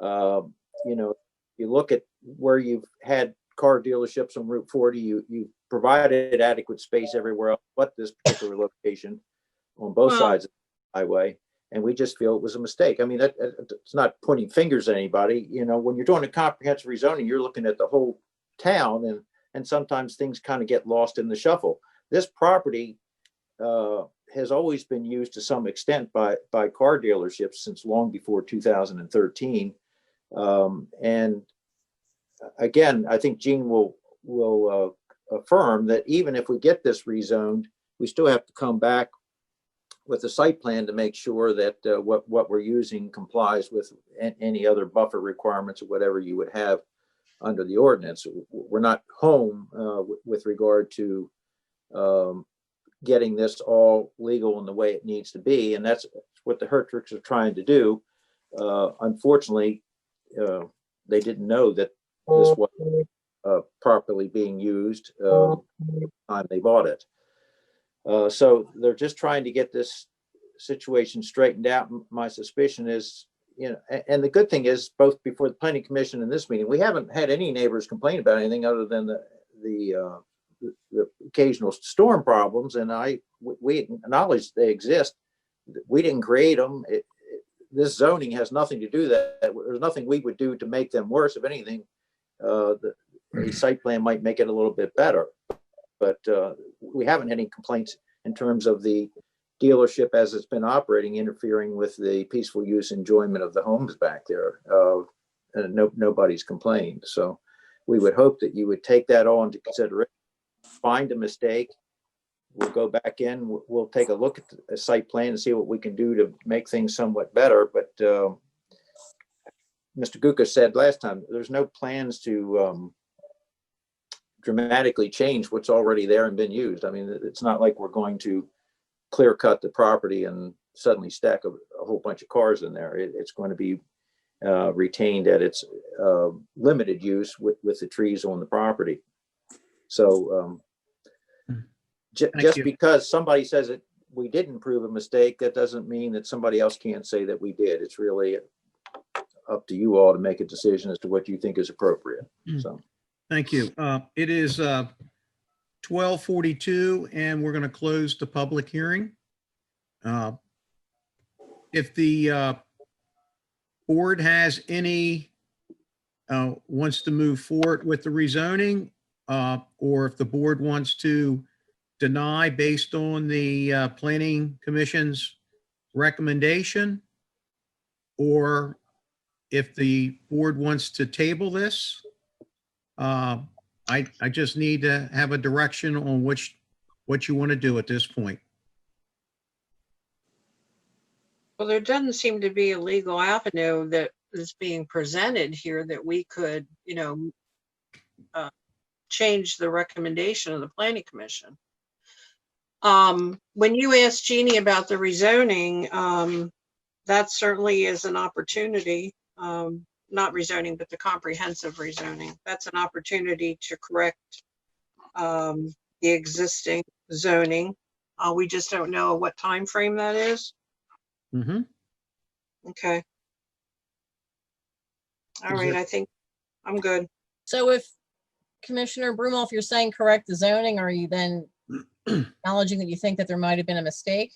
[SPEAKER 6] You know, you look at where you've had car dealerships on Route 40, you provided adequate space everywhere else but this particular location on both sides of the highway. And we just feel it was a mistake. I mean, it's not pointing fingers at anybody. You know, when you're doing a comprehensive rezoning, you're looking at the whole town, and sometimes things kind of get lost in the shuffle. This property has always been used to some extent by car dealerships since long before 2013. And again, I think Gene will affirm that even if we get this rezoned, we still have to come back with a site plan to make sure that what we're using complies with any other buffer requirements or whatever you would have under the ordinance. We're not home with regard to getting this all legal in the way it needs to be. And that's what the Hertricks are trying to do. Unfortunately, they didn't know that this wasn't properly being used the time they bought it. So they're just trying to get this situation straightened out. My suspicion is, and the good thing is, both before the Planning Commission and this meeting, we haven't had any neighbors complain about anything other than the occasional storm problems. And we acknowledge they exist. We didn't create them. This zoning has nothing to do with that. There's nothing we would do to make them worse. If anything, the site plan might make it a little bit better. But we haven't had any complaints in terms of the dealership as it's been operating, interfering with the peaceful use enjoyment of the homes back there. And nobody's complained. So we would hope that you would take that all into consideration, find a mistake. We'll go back in, we'll take a look at the site plan and see what we can do to make things somewhat better. But Mr. Guka said last time, there's no plans to dramatically change what's already there and been used. I mean, it's not like we're going to clear cut the property and suddenly stack a whole bunch of cars in there. It's going to be retained at its limited use with the trees on the property. So just because somebody says that we didn't prove a mistake, that doesn't mean that somebody else can't say that we did. It's really up to you all to make a decision as to what you think is appropriate. So.
[SPEAKER 1] Thank you. It is 12:42 and we're going to close the public hearing. If the board has any, wants to move forward with the rezoning, or if the board wants to deny based on the Planning Commission's recommendation, or if the board wants to table this, I just need to have a direction on what you want to do at this point.
[SPEAKER 9] Well, there doesn't seem to be a legal avenue that is being presented here that we could, change the recommendation of the Planning Commission. When you asked Jeannie about the rezoning, that certainly is an opportunity. Not rezoning, but the comprehensive rezoning. That's an opportunity to correct the existing zoning. We just don't know what time frame that is.
[SPEAKER 1] Mm-hmm.
[SPEAKER 9] Okay. All right, I think I'm good.
[SPEAKER 2] So if Commissioner Broomall, if you're saying correct the zoning, are you then acknowledging that you think that there might have been a mistake?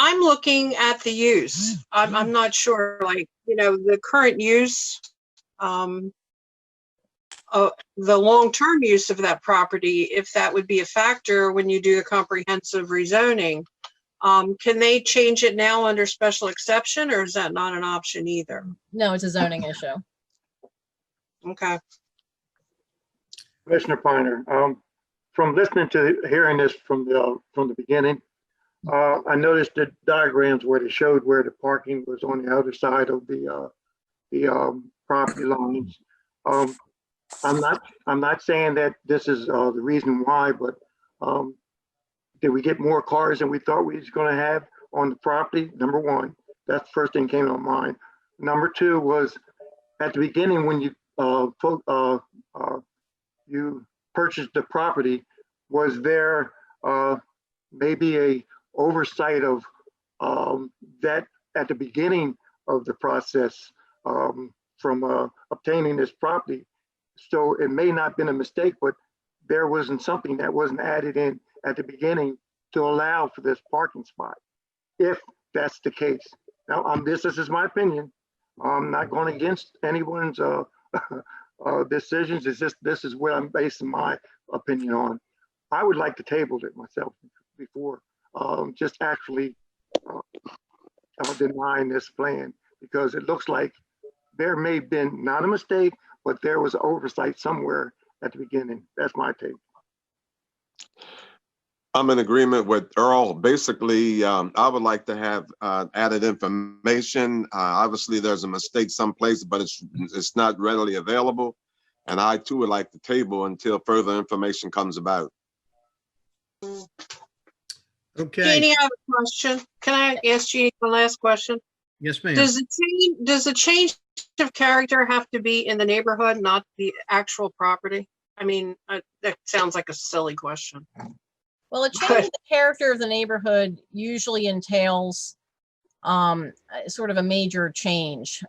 [SPEAKER 9] I'm looking at the use. I'm not sure, the current use, the long-term use of that property, if that would be a factor when you do the comprehensive rezoning. Can they change it now under special exception, or is that not an option either?
[SPEAKER 2] No, it's a zoning issue.
[SPEAKER 9] Okay.
[SPEAKER 13] Commissioner Piner, from listening to hearing this from the beginning, I noticed the diagrams where they showed where the parking was on the other side of the property lines. I'm not saying that this is the reason why, but did we get more cars than we thought we was going to have on the property? Number one, that's the first thing came to mind. Number two was at the beginning when you you purchased the property, was there maybe a oversight of that at the beginning of the process from obtaining this property? So it may not have been a mistake, but there wasn't something that wasn't added in at the beginning to allow for this parking spot, if that's the case. Now, this is my opinion. I'm not going against anyone's decisions. It's just, this is what I'm basing my opinion on. I would like to table it myself before just actually denying this plan, because it looks like there may have been not a mistake, but there was oversight somewhere at the beginning. That's my take.
[SPEAKER 14] I'm in agreement with Earl. Basically, I would like to have added information. Obviously, there's a mistake someplace, but it's not readily available. And I too would like to table until further information comes about.
[SPEAKER 1] Okay.
[SPEAKER 9] Jeannie, I have a question. Can I ask Jeannie one last question?
[SPEAKER 1] Yes, ma'am.
[SPEAKER 9] Does the change of character have to be in the neighborhood, not the actual property? I mean, that sounds like a silly question.
[SPEAKER 2] Well, a change in the character of the neighborhood usually entails sort of a major change,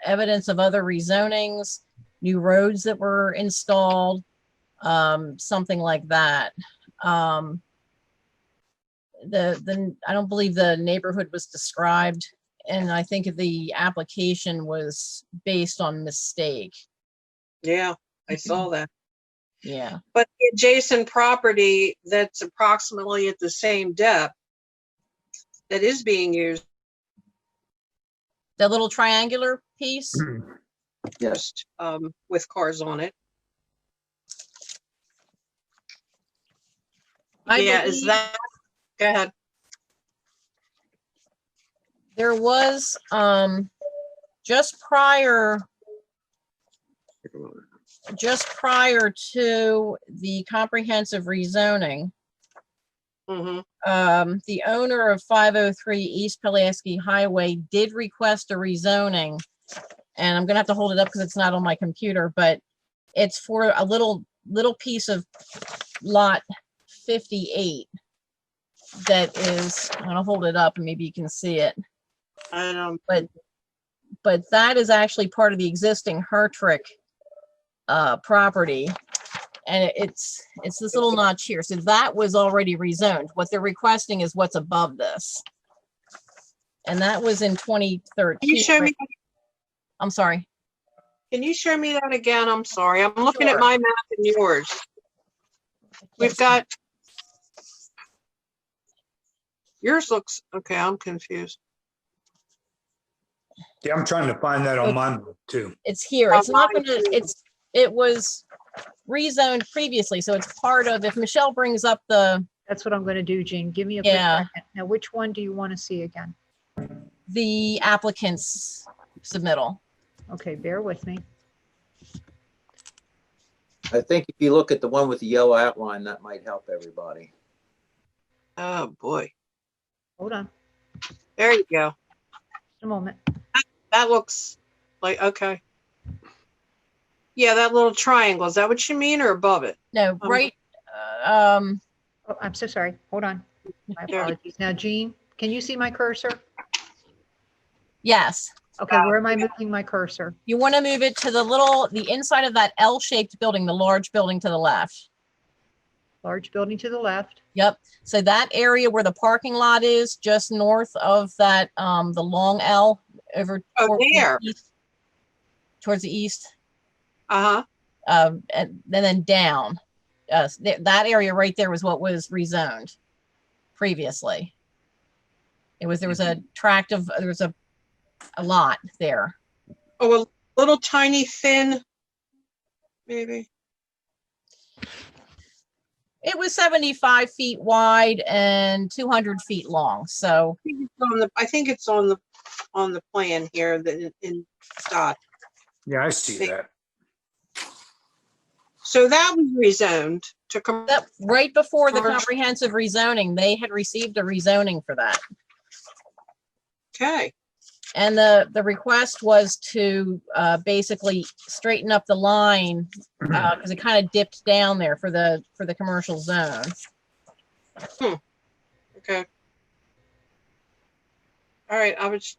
[SPEAKER 2] evidence of other rezonings, new roads that were installed, something like that. I don't believe the neighborhood was described, and I think the application was based on mistake.
[SPEAKER 9] Yeah, I saw that.
[SPEAKER 2] Yeah.
[SPEAKER 9] But the adjacent property that's approximately at the same depth that is being used.
[SPEAKER 2] The little triangular piece?
[SPEAKER 9] Yes. With cars on it. Yeah, is that, go ahead.
[SPEAKER 2] There was, just prior to the comprehensive rezoning, the owner of 503 East Pulaski Highway did request a rezoning, and I'm gonna have to hold it up because it's not on my computer, but it's for a little piece of lot 58 that is, I'm gonna hold it up and maybe you can see it. But that is actually part of the existing Hertrick property, and it's this little notch here. So that was already rezoned. What they're requesting is what's above this, and that was in 2013.
[SPEAKER 9] Can you show me?
[SPEAKER 2] I'm sorry.
[SPEAKER 9] Can you show me that again? I'm sorry. I'm looking at my map and yours. We've got. Yours looks okay. I'm confused.
[SPEAKER 10] Yeah, I'm trying to find that on mine too.
[SPEAKER 2] It's here. It's not going to. It was rezoned previously, so it's part of. If Michelle brings up the.
[SPEAKER 8] That's what I'm going to do, Jean. Give me a quick second. Now, which one do you want to see again?
[SPEAKER 2] The applicant's submittal.
[SPEAKER 8] Okay, bear with me.
[SPEAKER 6] I think if you look at the one with the yellow outline, that might help everybody.
[SPEAKER 9] Oh boy.
[SPEAKER 8] Hold on.
[SPEAKER 9] There you go.
[SPEAKER 8] Just a moment.
[SPEAKER 9] That looks like, okay. Yeah, that little triangle. Is that what you mean, or above it?
[SPEAKER 2] No, right.
[SPEAKER 8] Oh, I'm so sorry. Hold on. My apologies. Now, Jean, can you see my cursor?
[SPEAKER 2] Yes.
[SPEAKER 8] Okay, where am I moving my cursor?
[SPEAKER 2] You want to move it to the inside of that L-shaped building, the large building to the left.
[SPEAKER 8] Large building to the left.
[SPEAKER 2] Yep. So that area where the parking lot is, just north of that, the long L over
[SPEAKER 9] there.
[SPEAKER 2] Towards the east.
[SPEAKER 9] Uh-huh.
[SPEAKER 2] And then down. That area right there was what was rezoned previously. There was a tract of, there was a lot there.
[SPEAKER 9] Oh, a little tiny thin, maybe.
[SPEAKER 2] It was 75 feet wide and 200 feet long. So
[SPEAKER 9] I think it's on the plan here that in dot.
[SPEAKER 10] Yeah, I see that.
[SPEAKER 9] So that was rezoned to
[SPEAKER 2] that right before the comprehensive rezoning. They had received a rezoning for that.
[SPEAKER 9] Okay.
[SPEAKER 2] And the request was to basically straighten up the line because it kind of dipped down there for the commercial zone.
[SPEAKER 9] Okay. All right. I was.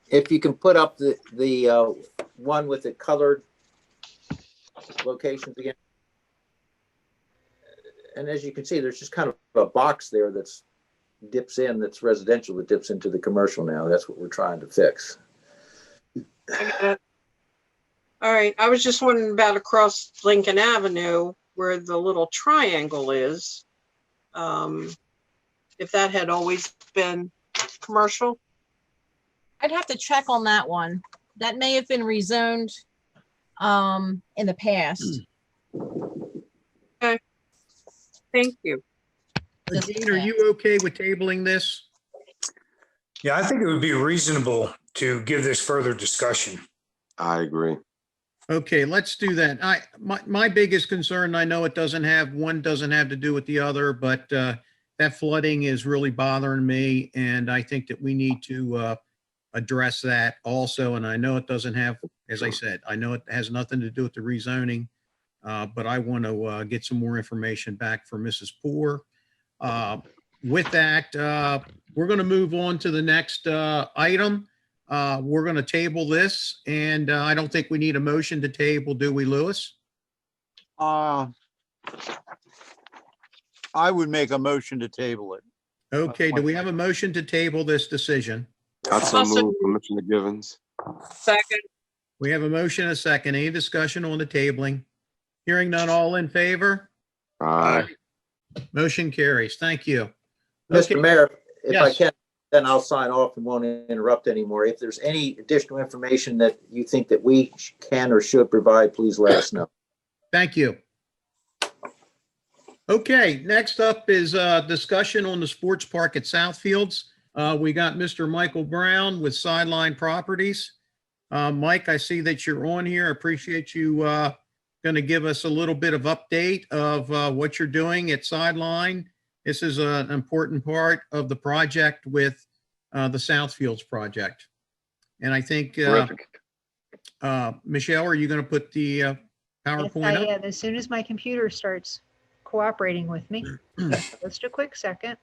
[SPEAKER 6] If you can put up the one with the colored locations again. And as you can see, there's just kind of a box there that's dips in, that's residential, that dips into the commercial now. That's what we're trying to fix.
[SPEAKER 9] All right. I was just wondering about across Lincoln Avenue where the little triangle is. If that had always been commercial.
[SPEAKER 2] I'd have to check on that one. That may have been rezoned in the past.
[SPEAKER 9] Okay. Thank you.
[SPEAKER 1] Dean, are you okay with tabling this?
[SPEAKER 10] Yeah, I think it would be reasonable to give this further discussion.
[SPEAKER 14] I agree.
[SPEAKER 1] Okay, let's do that. My biggest concern, I know one doesn't have to do with the other, but that flooding is really bothering me. And I think that we need to address that also. And I know it doesn't have, as I said, I know it has nothing to do with the rezoning, but I want to get some more information back from Mrs. Poor. With that, we're going to move on to the next item. We're going to table this, and I don't think we need a motion to table, do we, Louis?
[SPEAKER 5] I would make a motion to table it.
[SPEAKER 1] Okay, do we have a motion to table this decision?
[SPEAKER 14] That's a move, Commissioner Givens.
[SPEAKER 9] Second.
[SPEAKER 1] We have a motion, a second. Any discussion on the tabling? Hearing none, all in favor?
[SPEAKER 14] Aye.
[SPEAKER 1] Motion carries. Thank you.
[SPEAKER 6] Mr. Mayor, if I
[SPEAKER 1] Yes.
[SPEAKER 6] can, then I'll sign off and won't interrupt anymore. If there's any additional information that you think that we can or should provide, please let us know.
[SPEAKER 1] Thank you. Okay, next up is discussion on the sports park at Southfields. We got Mr. Michael Brown with Sideline Properties. Mike, I see that you're on here. I appreciate you going to give us a little bit of update of what you're doing at Sideline. This is an important part of the project with the Southfields project. And I think, Michelle, are you going to put the PowerPoint up?
[SPEAKER 8] Yeah, as soon as my computer starts cooperating with me. Just a quick second.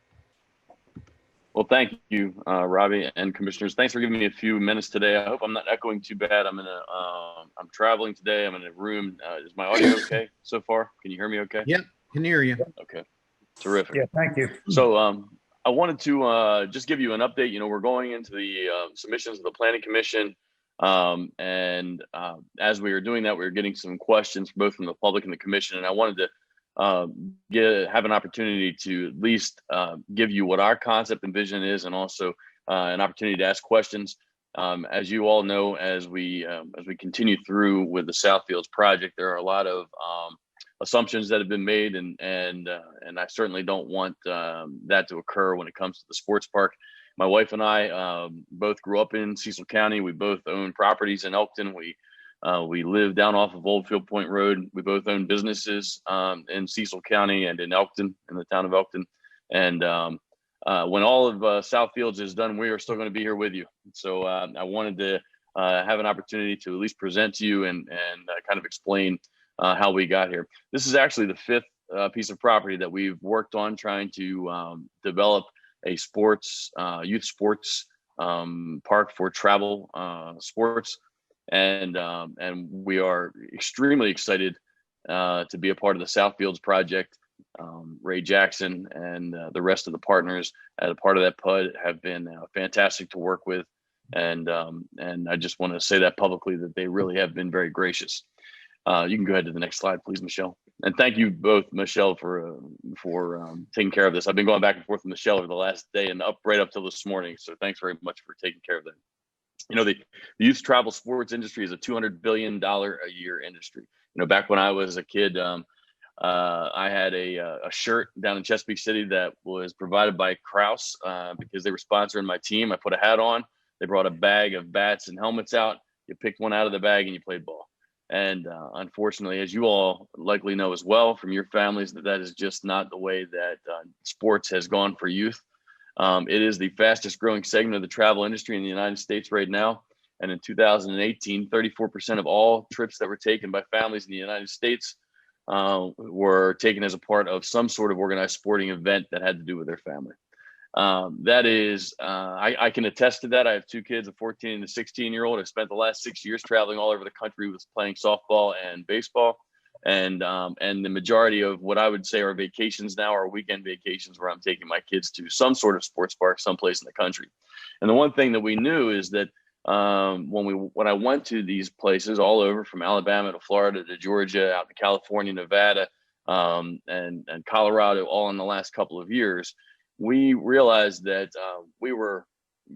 [SPEAKER 15] Well, thank you, Robbie and commissioners. Thanks for giving me a few minutes today. I hope I'm not echoing too bad. I'm traveling today. I'm in a room. Is my audio okay so far? Can you hear me okay?
[SPEAKER 1] Yep, can hear you.
[SPEAKER 15] Okay, terrific.
[SPEAKER 10] Yeah, thank you.
[SPEAKER 15] So I wanted to just give you an update. You know, we're going into the submissions of the Planning Commission. And as we were doing that, we were getting some questions both from the public and the commission. And I wanted to have an opportunity to at least give you what our concept and vision is, and also an opportunity to ask questions. As you all know, as we continue through with the Southfields project, there are a lot of assumptions that have been made, and I certainly don't want that to occur when it comes to the sports park. My wife and I both grew up in Cecil County. We both own properties in Elkton. We live down off of Oldfield Point Road. We both own businesses in Cecil County and in Elkton, in the town of Elkton. And when all of Southfields is done, we are still going to be here with you. So I wanted to have an opportunity to at least present to you and kind of explain how we got here. This is actually the fifth piece of property that we've worked on trying to develop a youth sports park for travel sports. And we are extremely excited to be a part of the Southfields project. Ray Jackson and the rest of the partners as a part of that PUD have been fantastic to work with. And I just want to say that publicly, that they really have been very gracious. You can go ahead to the next slide, please, Michelle. And thank you both, Michelle, for taking care of this. I've been going back and forth with Michelle over the last day and right up till this morning. So thanks very much for taking care of that. You know, the youth travel sports industry is a $200 billion a year industry. You know, back when I was a kid, I had a shirt down in Chesapeake City that was provided by Kraus because they were sponsoring my team. I put a hat on. They brought a bag of bats and helmets out. You picked one out of the bag and you played ball. And unfortunately, as you all likely know as well from your families, that is just not the way that sports has gone for youth. It is the fastest growing segment of the travel industry in the United States right now. And in 2018, 34% of all trips that were taken by families in the United States were taken as a part of some sort of organized sporting event that had to do with their family. That is, I can attest to that. I have two kids, a 14 and a 16-year-old. I've spent the last 6 years traveling all over the country with playing softball and baseball. And the majority of what I would say are vacations now are weekend vacations where I'm taking my kids to some sort of sports park someplace in the country. And the one thing that we knew is that when I went to these places all over, from Alabama to Florida to Georgia, out to California, Nevada, and Colorado, all in the last couple of years, we realized that we were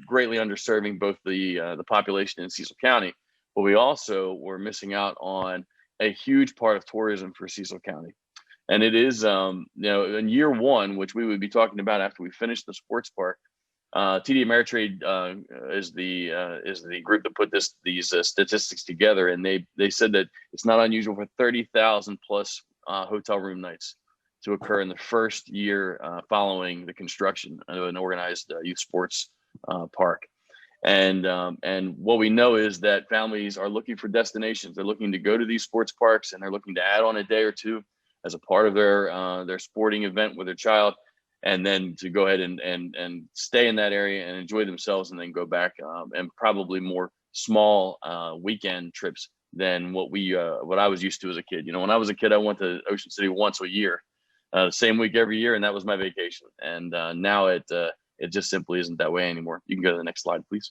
[SPEAKER 15] greatly underserving both the population in Cecil County, but we also were missing out on a huge part of tourism for Cecil County. And it is, in year one, which we would be talking about after we finish the sports park, TD Ameritrade is the group that put these statistics together, and they said that it's not unusual for 30,000 plus hotel room nights to occur in the first year following the construction of an organized youth sports park. And what we know is that families are looking for destinations. They're looking to go to these sports parks, and they're looking to add on a day or two as a part of their sporting event with their child, and then to go ahead and stay in that area and enjoy themselves, and then go back, and probably more small weekend trips than what I was used to as a kid. When I was a kid, I went to Ocean City once a year, the same week every year, and that was my vacation. And now it just simply isn't that way anymore. You can go to the next slide, please.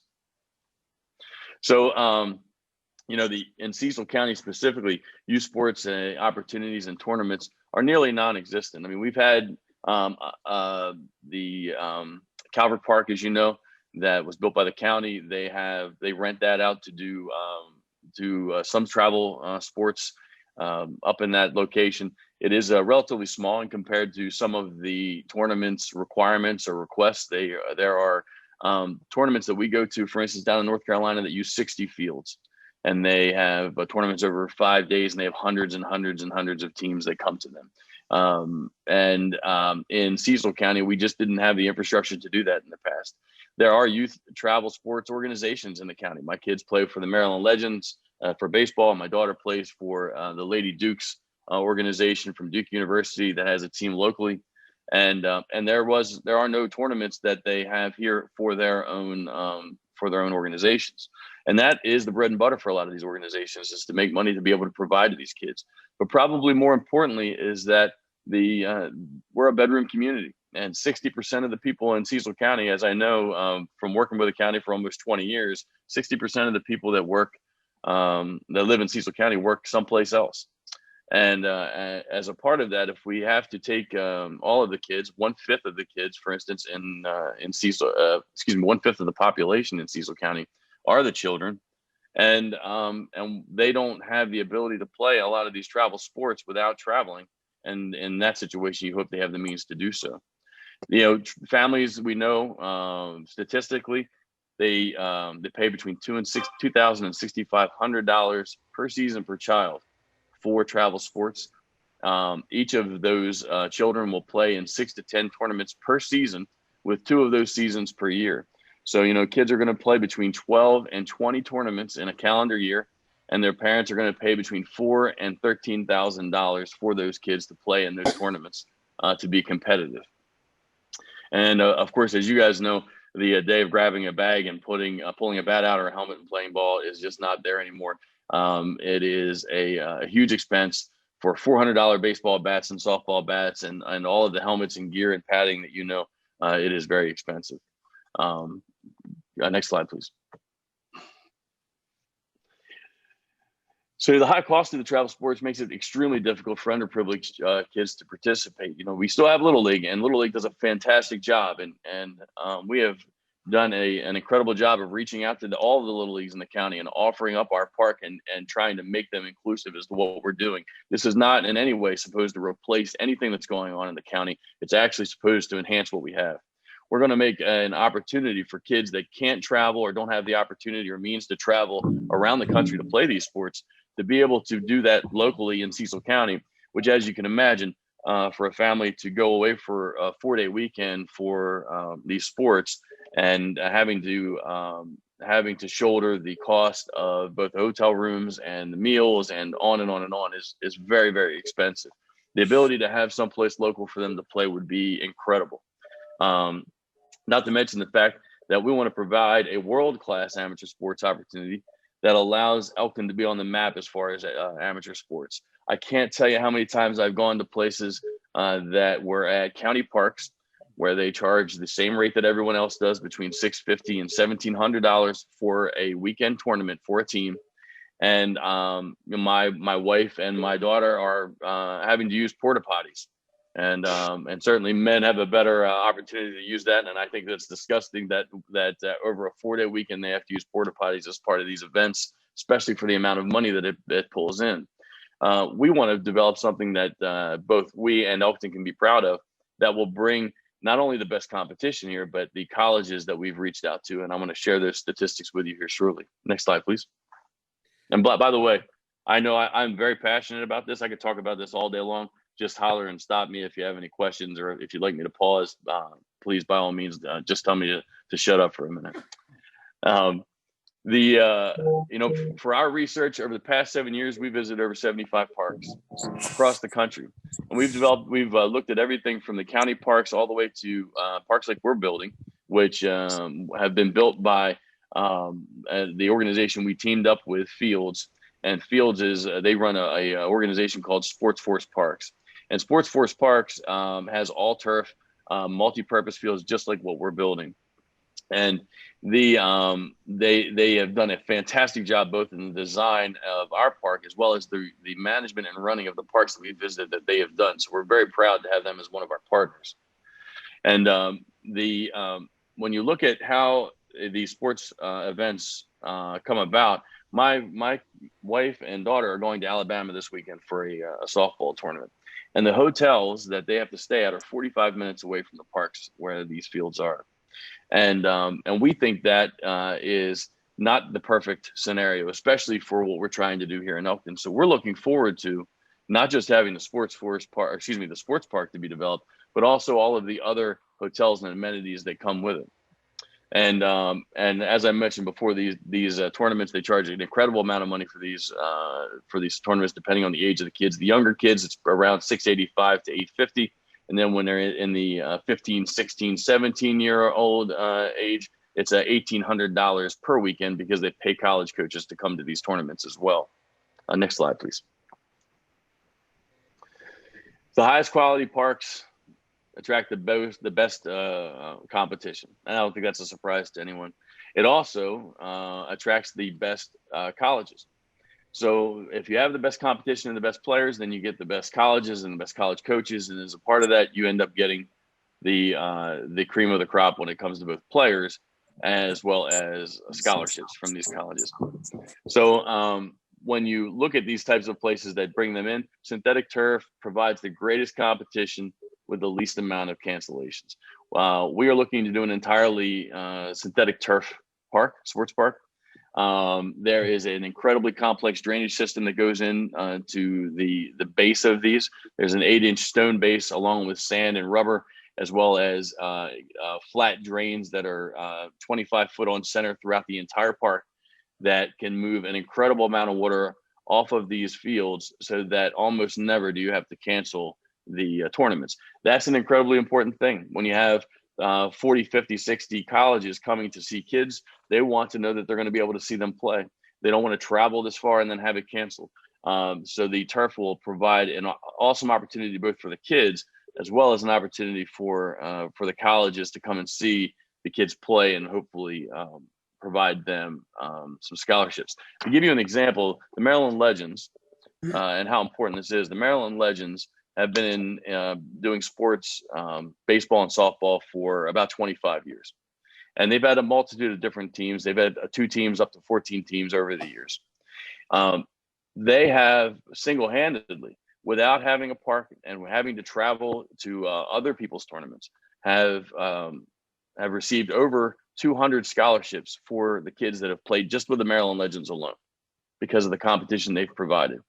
[SPEAKER 15] So, in Cecil County specifically, youth sports opportunities and tournaments are nearly non-existent. I mean, we've had the Calvert Park, as you know, that was built by the county. They rent that out to do some travel sports up in that location. It is relatively small, and compared to some of the tournaments requirements or requests, there are tournaments that we go to, for instance, down in North Carolina, that use 60 fields, and they have tournaments over 5 days, and they have hundreds and hundreds and hundreds of teams that come to them. In Cecil County, we just didn't have the infrastructure to do that in the past. There are youth travel sports organizations in the county. My kids play for the Maryland Legends for baseball. My daughter plays for the Lady Dukes organization from Duke University that has a team locally. And there are no tournaments that they have here for their own organizations. And that is the bread and butter for a lot of these organizations, is to make money to be able to provide to these kids. But probably more importantly is that we're a bedroom community, and 60% of the people in Cecil County, as I know from working with the county for almost 20 years, 60% of the people that live in Cecil County work someplace else. And as a part of that, if we have to take all of the kids, 1/5 of the kids, for instance, in Cecil, 1/5 of the population in Cecil County are the children, and they don't have the ability to play a lot of these travel sports without traveling. And in that situation, you hope they have the means to do so. Families, we know statistically, they pay between $2,000 and $6,500 per season per child for travel sports. Each of those children will play in 6 to 10 tournaments per season, with 2 of those seasons per year. So, kids are going to play between 12 and 20 tournaments in a calendar year, and their parents are going to pay between $4,000 and $13,000 for those kids to play in those tournaments to be competitive. And of course, as you guys know, the day of grabbing a bag and pulling a bat out or a helmet and playing ball is just not there anymore. It is a huge expense for $400 baseball bats and softball bats and all of the helmets and gear and padding that it is very expensive. Next slide, please. So the high cost of the travel sports makes it extremely difficult for underprivileged kids to participate. We still have Little League, and Little League does a fantastic job, and we have done an incredible job of reaching out to all of the Little Leagues in the county and offering up our park and trying to make them inclusive as to what we're doing. This is not in any way supposed to replace anything that's going on in the county. It's actually supposed to enhance what we have. We're going to make an opportunity for kids that can't travel or don't have the opportunity or means to travel around the country to play these sports, to be able to do that locally in Cecil County, which, as you can imagine, for a family to go away for a 4-day weekend for these sports and having to shoulder the cost of both hotel rooms and the meals and on and on and on is very, very expensive. The ability to have someplace local for them to play would be incredible. Not to mention the fact that we want to provide a world-class amateur sports opportunity that allows Elkton to be on the map as far as amateur sports. I can't tell you how many times I've gone to places that were at county parks where they charge the same rate that everyone else does, between $650 and $1,700 for a weekend tournament for a team. And my wife and my daughter are having to use porta potties. And certainly men have a better opportunity to use that. And I think that's disgusting that over a 4-day weekend, they have to use porta potties as part of these events especially for the amount of money that it pulls in. We want to develop something that both we and Elkton can be proud of, that will bring not only the best competition here, but the colleges that we've reached out to. And I'm going to share those statistics with you here shortly. Next slide, please. And by the way, I know I'm very passionate about this. I could talk about this all day long. Just holler and stop me if you have any questions, or if you'd like me to pause, please, by all means, just tell me to shut up for a minute. For our research over the past 7 years, we visited over 75 parks across the country, and we've looked at everything from the county parks all the way to parks like we're building, which have been built by the organization we teamed up with, Fields. And Fields is they run a organization called Sports Force Parks, and Sports Force Parks has all turf, multi-purpose fields just like what we're building. And they have done a fantastic job both in the design of our park as well as the management and running of the parks that we visited that they have done. So we're very proud to have them as one of our partners. And when you look at how these sports events come about, my wife and daughter are going to Alabama this weekend for a softball tournament. And the hotels that they have to stay at are 45 minutes away from the parks where these fields are. And we think that is not the perfect scenario, especially for what we're trying to do here in Elkton. So we're looking forward to not just having the sports park to be developed, but also all of the other hotels and amenities that come with it. And as I mentioned before, these tournaments, they charge an incredible amount of money for these tournaments, depending on the age of the kids. The younger kids, it's around $685 to $850. And then when they're in the 15, 16, 17-year-old age, it's $1,800 per weekend because they pay college coaches to come to these tournaments as well. Next slide, please. The highest quality parks attract the best competition. And I don't think that's a surprise to anyone. It also attracts the best colleges. So if you have the best competition and the best players, then you get the best colleges and the best college coaches. And as a part of that, you end up getting the cream of the crop when it comes to both players as well as scholarships from these colleges. So when you look at these types of places that bring them in, synthetic turf provides the greatest competition with the least amount of cancellations. We are looking to do an entirely synthetic turf park, sports park. There is an incredibly complex drainage system that goes in to the base of these. There's an 8-inch stone base along with sand and rubber, as well as flat drains that are 25 foot on center throughout the entire park that can move an incredible amount of water off of these fields so that almost never do you have to cancel the tournaments. That's an incredibly important thing. When you have 40, 50, 60 colleges coming to see kids, they want to know that they're going to be able to see them play. They don't want to travel this far and then have it canceled. So the turf will provide an awesome opportunity both for the kids as well as an opportunity for the colleges to come and see the kids play and hopefully provide them some scholarships. To give you an example, the Maryland Legends and how important this is, the Maryland Legends have been doing sports, baseball and softball for about 25 years. And they've had a multitude of different teams. They've had 2 teams up to 14 teams over the years. They have single-handedly, without having a park and having to travel to other people's tournaments, have received over 200 scholarships for the kids that have played just with the Maryland Legends alone because of the competition they've provided.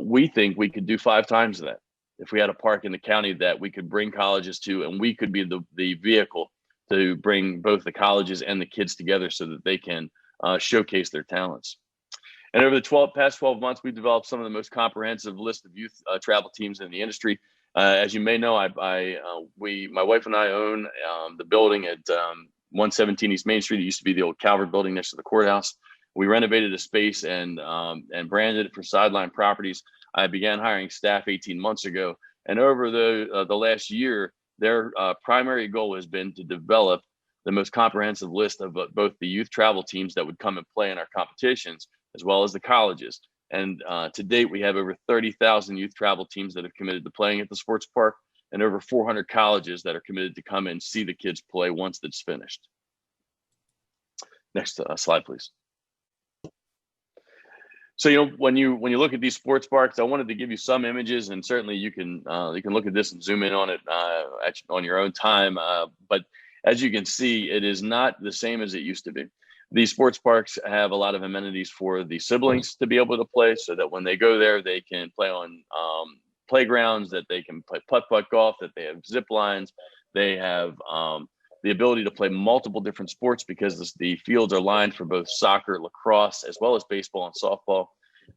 [SPEAKER 15] We think we could do 5 times that if we had a park in the county that we could bring colleges to, and we could be the vehicle to bring both the colleges and the kids together so that they can showcase their talents. And over the past 12 months, we've developed some of the most comprehensive list of youth travel teams in the industry. As you may know, my wife and I own the building at 117 East Main Street. It used to be the old Calvert building next to the courthouse. We renovated the space and branded it for Sideline Properties. I began hiring staff 18 months ago. And over the last year, their primary goal has been to develop the most comprehensive list of both the youth travel teams that would come and play in our competitions, as well as the colleges. And to date, we have over 30,000 youth travel teams that have committed to playing at the sports park and over 400 colleges that are committed to come and see the kids play once it's finished. Next slide, please. So, when you look at these sports parks, I wanted to give you some images, and certainly you can look at this and zoom in on it on your own time. But as you can see, it is not the same as it used to be. These sports parks have a lot of amenities for the siblings to be able to play, so that when they go there, they can play on playgrounds, that they can play putt-putt golf, that they have zip lines, they have the ability to play multiple different sports because the fields are lined for both soccer, lacrosse, as well as baseball and softball.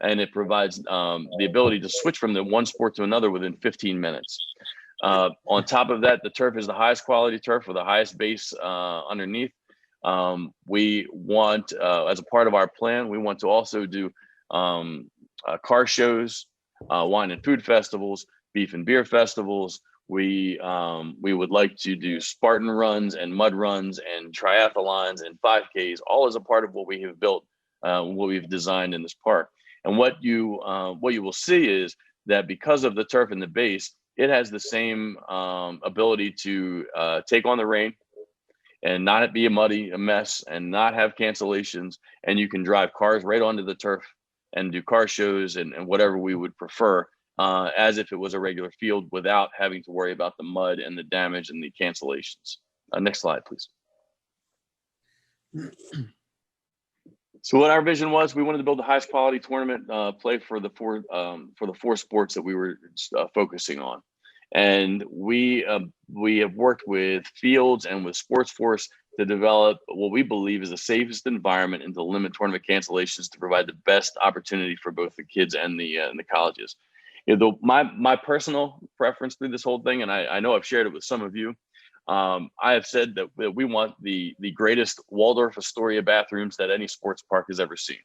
[SPEAKER 15] And it provides the ability to switch from the one sport to another within 15 minutes. On top of that, the turf is the highest quality turf with the highest base underneath. We want, as a part of our plan, we want to also do car shows, wine and food festivals, beef and beer festivals. We would like to do Spartan runs and mud runs and triathlons and 5Ks, all as a part of what we have built, what we've designed in this park. And what you will see is that because of the turf and the base, it has the same ability to take on the rain and not be a mess and not have cancellations. And you can drive cars right onto the turf and do car shows and whatever we would prefer, as if it was a regular field without having to worry about the mud and the damage and the cancellations. Next slide, please. So what our vision was, we wanted to build the highest quality tournament play for the four sports that we were focusing on. And we have worked with Fields and with Sports Force to develop what we believe is the safest environment and to limit tournament cancellations to provide the best opportunity for both the kids and the colleges. My personal preference through this whole thing, and I know I've shared it with some of you, I have said that we want the greatest Waldorf Astoria bathrooms that any sports park has ever seen.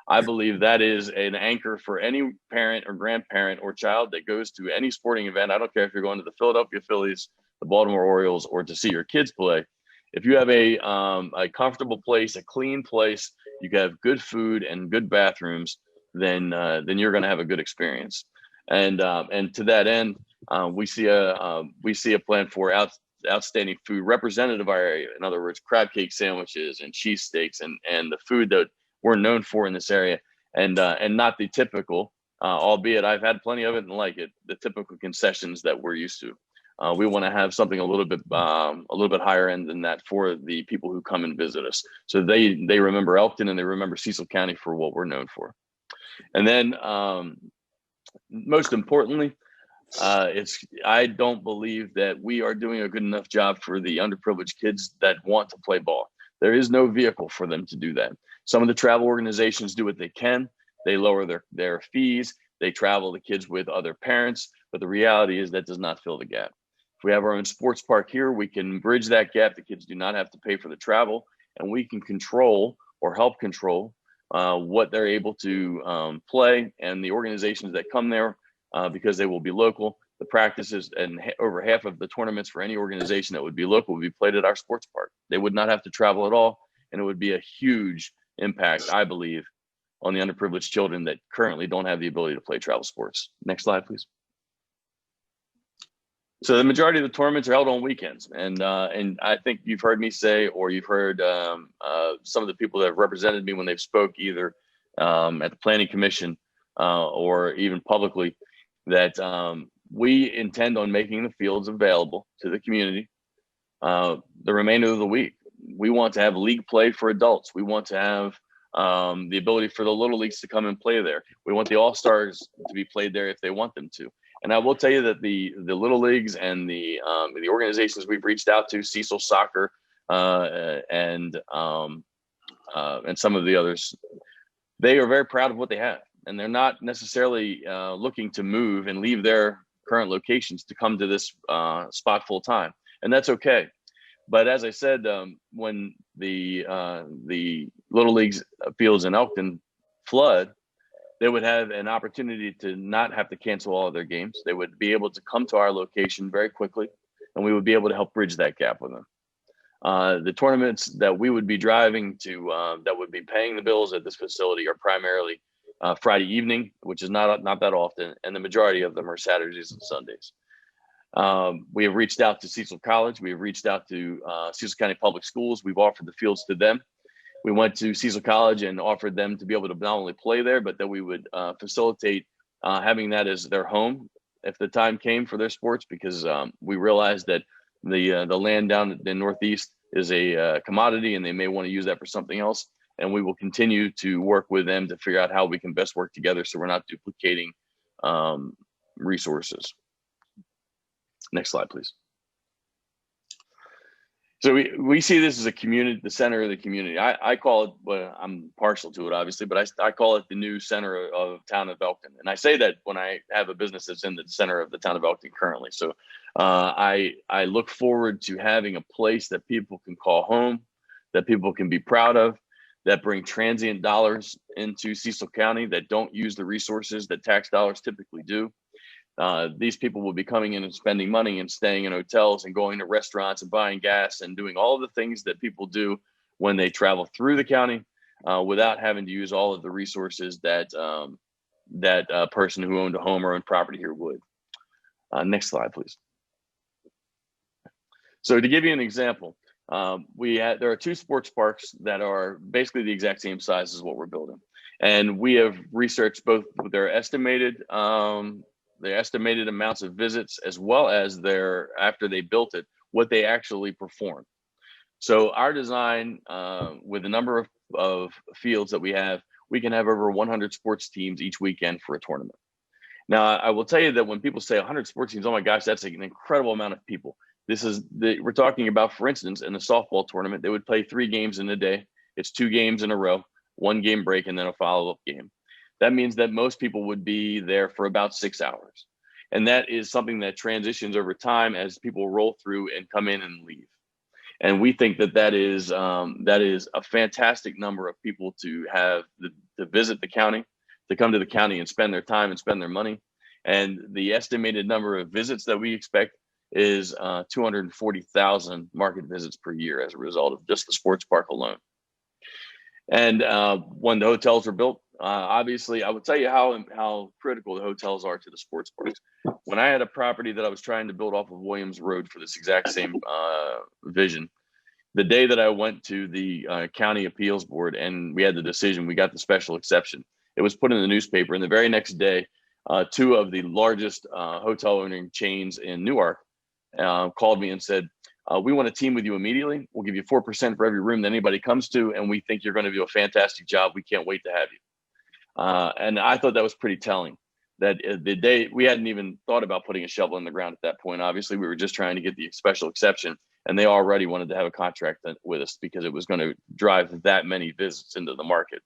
[SPEAKER 15] I believe that is an anchor for any parent or grandparent or child that goes to any sporting event. I don't care if you're going to the Philadelphia Phillies, the Baltimore Orioles, or to see your kids play. If you have a comfortable place, a clean place, you have good food and good bathrooms, then you're going to have a good experience. And to that end, we see a plan for outstanding food representative of our area. In other words, crab cake sandwiches and cheesesteaks and the food that we're known for in this area, and not the typical, albeit I've had plenty of it and like it, the typical concessions that we're used to. We want to have something a little bit higher end than that for the people who come and visit us, so they remember Elkton and they remember Cecil County for what we're known for. And then most importantly, I don't believe that we are doing a good enough job for the underprivileged kids that want to play ball. There is no vehicle for them to do that. Some of the travel organizations do what they can. They lower their fees. They travel the kids with other parents. But the reality is that does not fill the gap. If we have our own sports park here, we can bridge that gap. The kids do not have to pay for the travel, and we can control or help control what they're able to play, and the organizations that come there because they will be local. The practices and over half of the tournaments for any organization that would be local would be played at our sports park. They would not have to travel at all, and it would be a huge impact, I believe, on the underprivileged children that currently don't have the ability to play travel sports. Next slide, please. So the majority of the tournaments are held on weekends, and I think you've heard me say, or you've heard some of the people that have represented me when they've spoke either at the Planning Commission or even publicly, that we intend on making the fields available to the community the remainder of the week. We want to have league play for adults. We want to have the ability for the little leagues to come and play there. We want the all-stars to be played there if they want them to. And I will tell you that the little leagues and the organizations we've reached out to, Cecil Soccer and some of the others, they are very proud of what they have, and they're not necessarily looking to move and leave their current locations to come to this spot full time, and that's okay. But as I said, when the little leagues fields in Elkton flood, they would have an opportunity to not have to cancel all of their games. They would be able to come to our location very quickly, and we would be able to help bridge that gap with them. The tournaments that we would be driving to, that would be paying the bills at this facility, are primarily Friday evening, which is not that often, and the majority of them are Saturdays and Sundays. We have reached out to Cecil College. We have reached out to Cecil County Public Schools. We've offered the fields to them. we went to Cecil College and offered them to be able to not only play there, but that we would facilitate having that as their home if the time came for their sports, because we realized that the land down in the Northeast is a commodity and they may want to use that for something else. And we will continue to work with them to figure out how we can best work together so we're not duplicating resources. Next slide, please. So we see this as a community, the center of the community. I call it, well, I'm partial to it, obviously, but I call it the new center of town of Elkton. And I say that when I have a business that's in the center of the town of Elkton currently. So I look forward to having a place that people can call home, that people can be proud of, that bring transient dollars into Cecil County, that don't use the resources that tax dollars typically do. These people will be coming in and spending money and staying in hotels and going to restaurants and buying gas and doing all the things that people do when they travel through the county without having to use all of the resources that that person who owned a home or owned property here would. Next slide, please. So to give you an example, there are two sports parks that are basically the exact same size as what we're building. And we have researched both their estimated amounts of visits as well as after they built it, what they actually perform. So our design, with the number of fields that we can have over 100 sports teams each weekend for a tournament. Now, I will tell you that when people say 100 sports teams, oh my gosh, that's an incredible amount of people. We're talking about, for instance, in a softball tournament, they would play 3 games in a day. It's 2 games in a row, 1 game break, and then a follow-up game. That means that most people would be there for about 6 hours. And that is something that transitions over time as people roll through and come in and leave. And we think that is a fantastic number of people to have to visit the county, to come to the county and spend their time and spend their money. And the estimated number of visits that we expect is 240,000 market visits per year as a result of just the sports park alone. And when the hotels were built, obviously, I would tell you how critical the hotels are to the sports parks. When I had a property that I was trying to build off of Williams Road for this exact same vision, the day that I went to the county appeals board and we had the decision, we got the special exception. It was put in the newspaper, and the very next day, 2 of the largest hotel owning chains in Newark called me and said, we want to team with you immediately. We'll give you 4% for every room that anybody comes to, and we think you're going to do a fantastic job. We can't wait to have you. And I thought that was pretty telling, that the day we hadn't even thought about putting a shovel in the ground at that point. Obviously, we were just trying to get the special exception, and they already wanted to have a contract with us because it was going to drive that many visits into the market.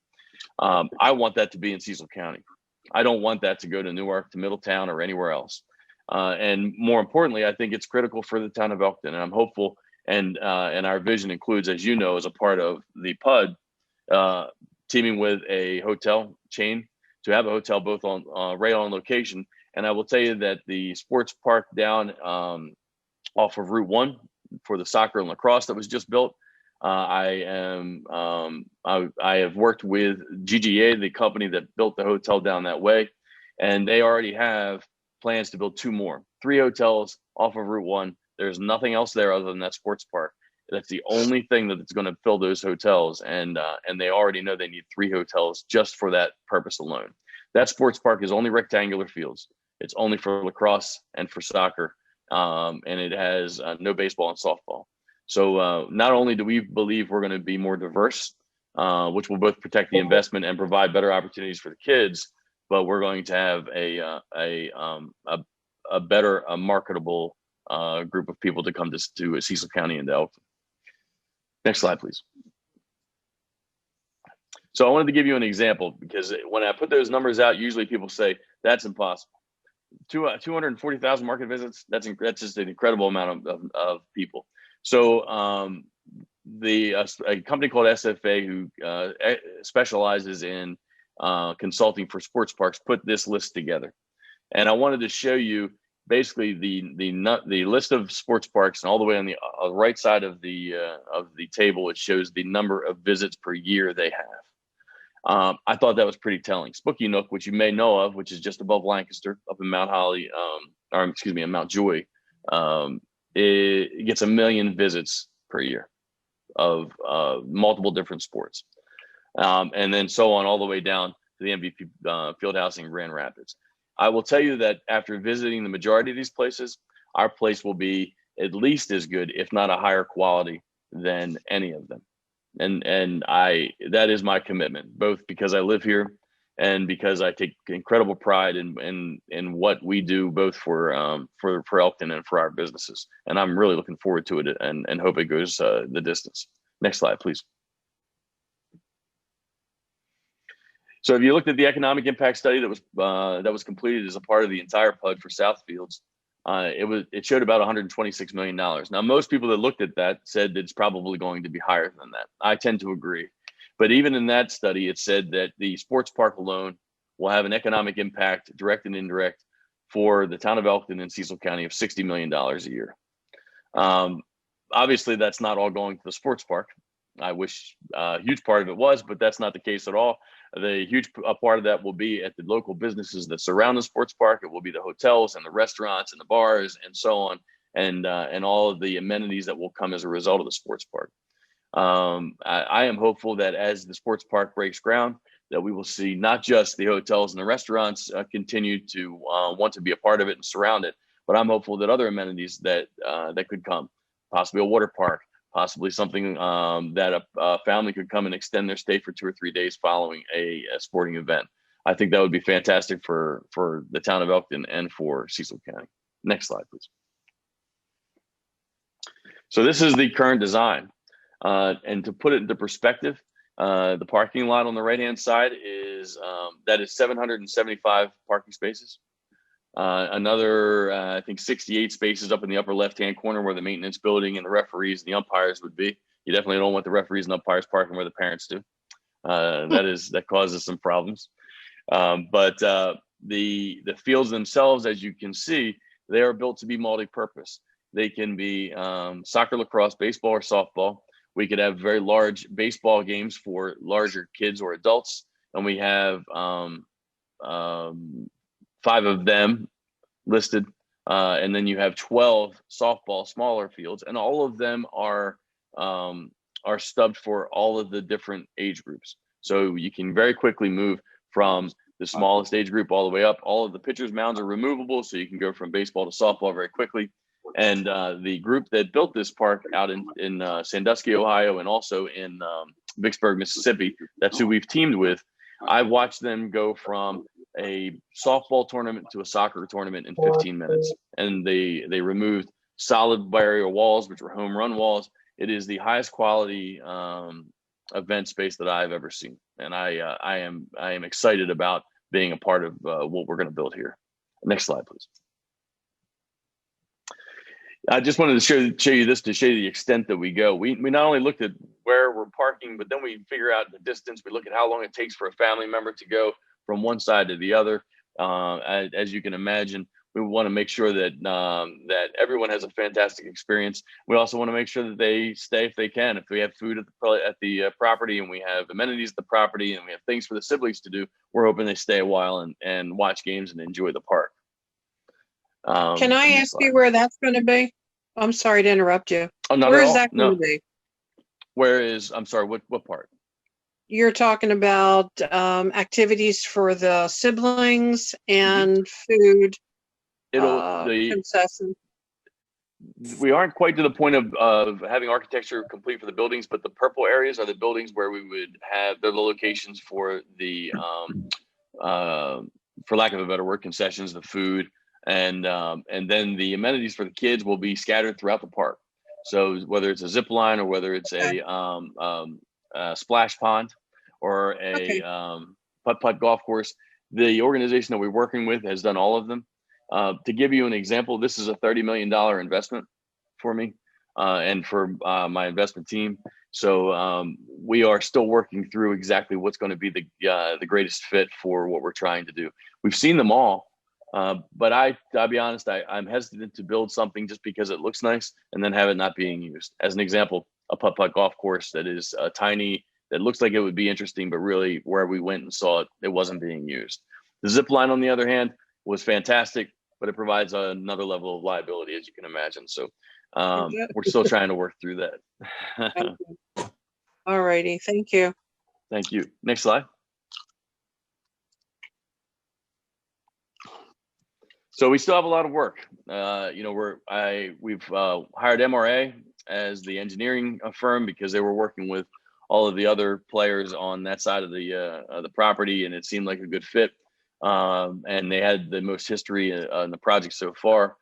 [SPEAKER 15] I want that to be in Cecil County. I don't want that to go to Newark, to Middletown, or anywhere else. And more importantly, I think it's critical for the town of Elkton, and I'm hopeful. And our vision includes, as you know, as a part of the PUD, teaming with a hotel chain to have a hotel both on right on location. And I will tell you that the sports park down off of Route 1 for the soccer and lacrosse that was just built, I have worked with GGA, the company that built the hotel down that way, and they already have plans to build 2 more, 3 hotels off of Route 1. There's nothing else there other than that sports park. That's the only thing that's going to fill those hotels, and they already know they need 3 hotels just for that purpose alone. That sports park is only rectangular fields. It's only for lacrosse and for soccer, and it has no baseball and softball. So not only do we believe we're going to be more diverse, which will both protect the investment and provide better opportunities for the kids, but we're going to have a better, marketable group of people to come to Cecil County and Elkton. Next slide, please. So I wanted to give you an example, because when I put those numbers out, usually people say that's impossible. 240,000 market visits, that's just an incredible amount of people. So a company called SFA, who specializes in consulting for sports parks, put this list together. And I wanted to show you basically the list of sports parks, and all the way on the right side of the table, it shows the number of visits per year they have. I thought that was pretty telling. Spooky Nook, which you may know of, which is just above Lancaster, up in Mount Holly, in Mount Joy, it gets 1 million visits per year. multiple different sports. And then so on all the way down to the MVP Fieldhouse in Grand Rapids. I will tell you that after visiting the majority of these places, our place will be at least as good, if not a higher quality than any of them. And that is my commitment, both because I live here and because I take incredible pride in what we do, both for Elkton and for our businesses. And I'm really looking forward to it and hope it goes the distance. Next slide, please. So if you looked at the economic impact study that was completed as a part of the entire PUD for Southfields, it showed about $126 million. Now, most people that looked at that said that it's probably going to be higher than that. I tend to agree. But even in that study, it said that the sports park alone will have an economic impact, direct and indirect, for the town of Elkton and Cecil County of $60 million a year. Obviously, that's not all going to the sports park. I wish a huge part of it was, but that's not the case at all. The huge part of that will be at the local businesses that surround the sports park. It will be the hotels and the restaurants and the bars and so on, and all of the amenities that will come as a result of the sports park. I am hopeful that as the sports park breaks ground, that we will see not just the hotels and the restaurants continue to want to be a part of it and surround it, but I'm hopeful that other amenities that could come, possibly a water park, possibly something that a family could come and extend their stay for 2 or 3 days following a sporting event. I think that would be fantastic for the town of Elkton and for Cecil County. Next slide, please. So this is the current design. And to put it into perspective, the parking lot on the right-hand side is 775 parking spaces. Another, I think 68 spaces up in the upper left-hand corner where the maintenance building and the referees and the umpires would be. You definitely don't want the referees and umpires parking where the parents do. That causes some problems. But the fields themselves, as you can see, they are built to be multi-purpose. They can be soccer, lacrosse, baseball, or softball. We could have very large baseball games for larger kids or adults, and we have 5 of them listed, and then you have 12 softball smaller fields, and all of them are stubbed for all of the different age groups. So you can very quickly move from the smallest age group all the way up. All of the pitchers' mounds are removable, so you can go from baseball to softball very quickly. And the group that built this park out in Sandusky, Ohio, and also in Vicksburg, Mississippi, that's who we've teamed with. I've watched them go from a softball tournament to a soccer tournament in 15 minutes. And they removed solid barrier walls, which were home run walls. It is the highest quality event space that I've ever seen. And I am excited about being a part of what we're going to build here. Next slide, please. I just wanted to show you this to show you the extent that we go. We not only looked at where we're parking, but then we figure out the distance. We look at how long it takes for a family member to go from one side to the other. As you can imagine, we want to make sure that that everyone has a fantastic experience. We also want to make sure that they stay if they can. If we have food at the property and we have amenities at the property and we have things for the siblings to do, we're hoping they stay a while and watch games and enjoy the park.
[SPEAKER 9] Can I ask you where that's going to be? I'm sorry to interrupt you.
[SPEAKER 15] Oh, not
[SPEAKER 9] where
[SPEAKER 15] at
[SPEAKER 9] is
[SPEAKER 15] all.
[SPEAKER 9] that going to be?
[SPEAKER 15] Where is, I'm sorry, what part?
[SPEAKER 9] You're talking about activities for the siblings and food concessions.
[SPEAKER 15] We aren't quite to the point of having architecture complete for the buildings, but the purple areas are the buildings where we would have the locations for the, for lack of a better word, concessions, the food, and then the amenities for the kids will be scattered throughout the park. So whether it's a zip line or whether it's a splash pond or a putt-putt golf course, the organization that we're working with has done all of them. To give you an example, this is a $30 million investment for me and for my investment team. So we are still working through exactly what's going to be the greatest fit for what we're trying to do. We've seen them all. But I'll be honest, I'm hesitant to build something just because it looks nice and then have it not being used. As an example, a putt-putt golf course that is tiny, that looks like it would be interesting, but really where we went and saw it, it wasn't being used. The zip line, on the other hand, was fantastic. but it provides another level of liability, as you can imagine. So we're still trying to work through that.
[SPEAKER 9] All righty, thank you.
[SPEAKER 15] Thank you. Next slide. So we still have a lot of work. You know, we've hired MRA as the engineering firm because they were working with all of the other players on that side of the property, and it seemed like a good fit. And they had the most history in the project so far.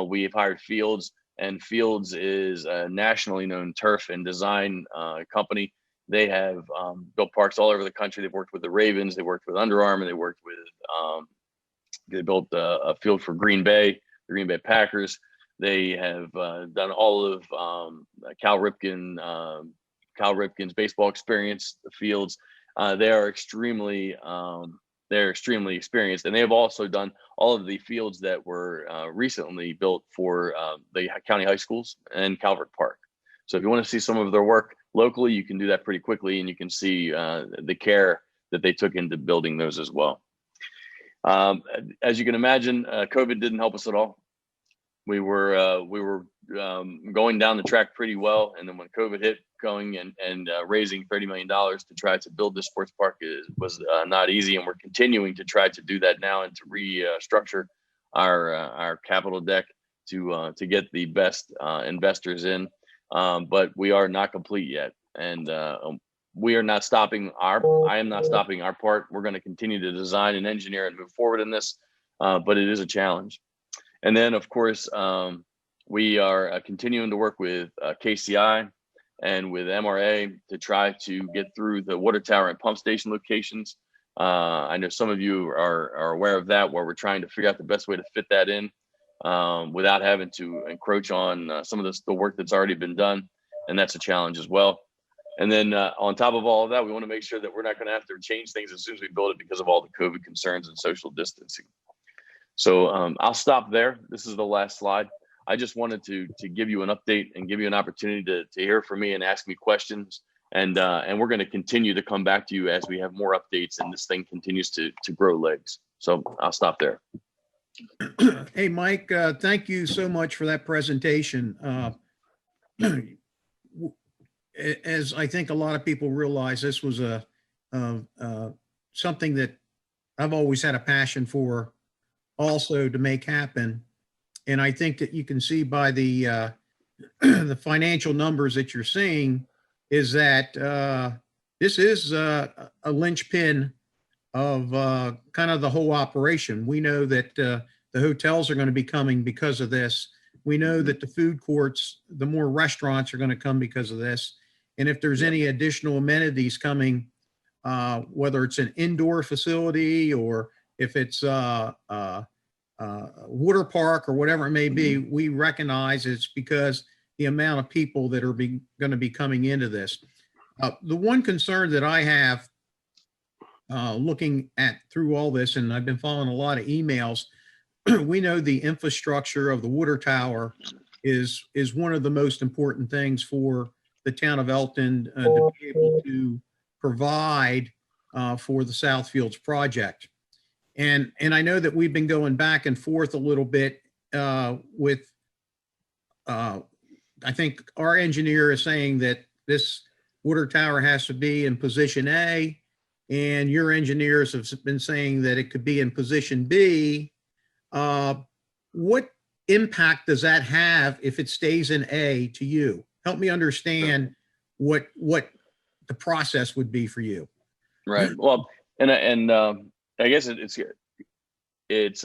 [SPEAKER 15] We've hired Fields, and Fields is a nationally known turf and design company. They have built parks all over the country. They've worked with the Ravens, they worked with Under Armour, they worked with they built a field for Green Bay, the Green Bay Packers. They have done all of Cal Ripken's baseball experience, the fields. They're extremely experienced, and they have also done all of the fields that were recently built for the county high schools and Calvert Park. So if you want to see some of their work locally, you can do that pretty quickly, and you can see the care that they took into building those as well. As you can imagine, COVID didn't help us at all. We were going down the track pretty well, and then when COVID hit, going and raising $30 million to try to build this sports park was not easy, and we're continuing to try to do that now and to restructure our capital deck to get the best investors in. But we are not complete yet, and we are not stopping I am not stopping our part. We're going to continue to design and engineer and move forward in this, but it is a challenge. And then, of course, we are continuing to work with KCI and with MRA to try to get through the water tower and pump station locations. I know some of you are aware of that, where we're trying to figure out the best way to fit that in without having to encroach on some of the work that's already been done. And that's a challenge as well. And then on top of all of that, we want to make sure that we're not going to have to change things as soon as we build it because of all the COVID concerns and social distancing. So I'll stop there. This is the last slide. I just wanted to give you an update and give you an opportunity to hear from me and ask me questions. And we're going to continue to come back to you as we have more updates and this thing continues to grow legs. So I'll stop there.
[SPEAKER 1] Hey, Mike, thank you so much for that presentation. As I think a lot of people realize, this was something that I've always had a passion for also to make happen. And I think that you can see by the the financial numbers that you're seeing is that this is a linchpin of kind of the whole operation. We know that the hotels are going to be coming because of this. We know that the food courts, the more restaurants are going to come because of this. And if there's any additional amenities coming, whether it's an indoor facility or if it's a water park or whatever it may be, we recognize it's because the amount of people that are going to be coming into this. The one concern that I have looking at through all this, and I've been following a lot of emails, we know the infrastructure of the water tower is one of the most important things for the town of Elkton to be able to provide for the Southfields project. And I know that we've been going back and forth a little bit with, I think our engineer is saying that this water tower has to be in position A, and your engineers have been saying that it could be in position B. What impact does that have if it stays in A to you? Help me understand what the process would be for you.
[SPEAKER 15] Right. Well, and I guess it's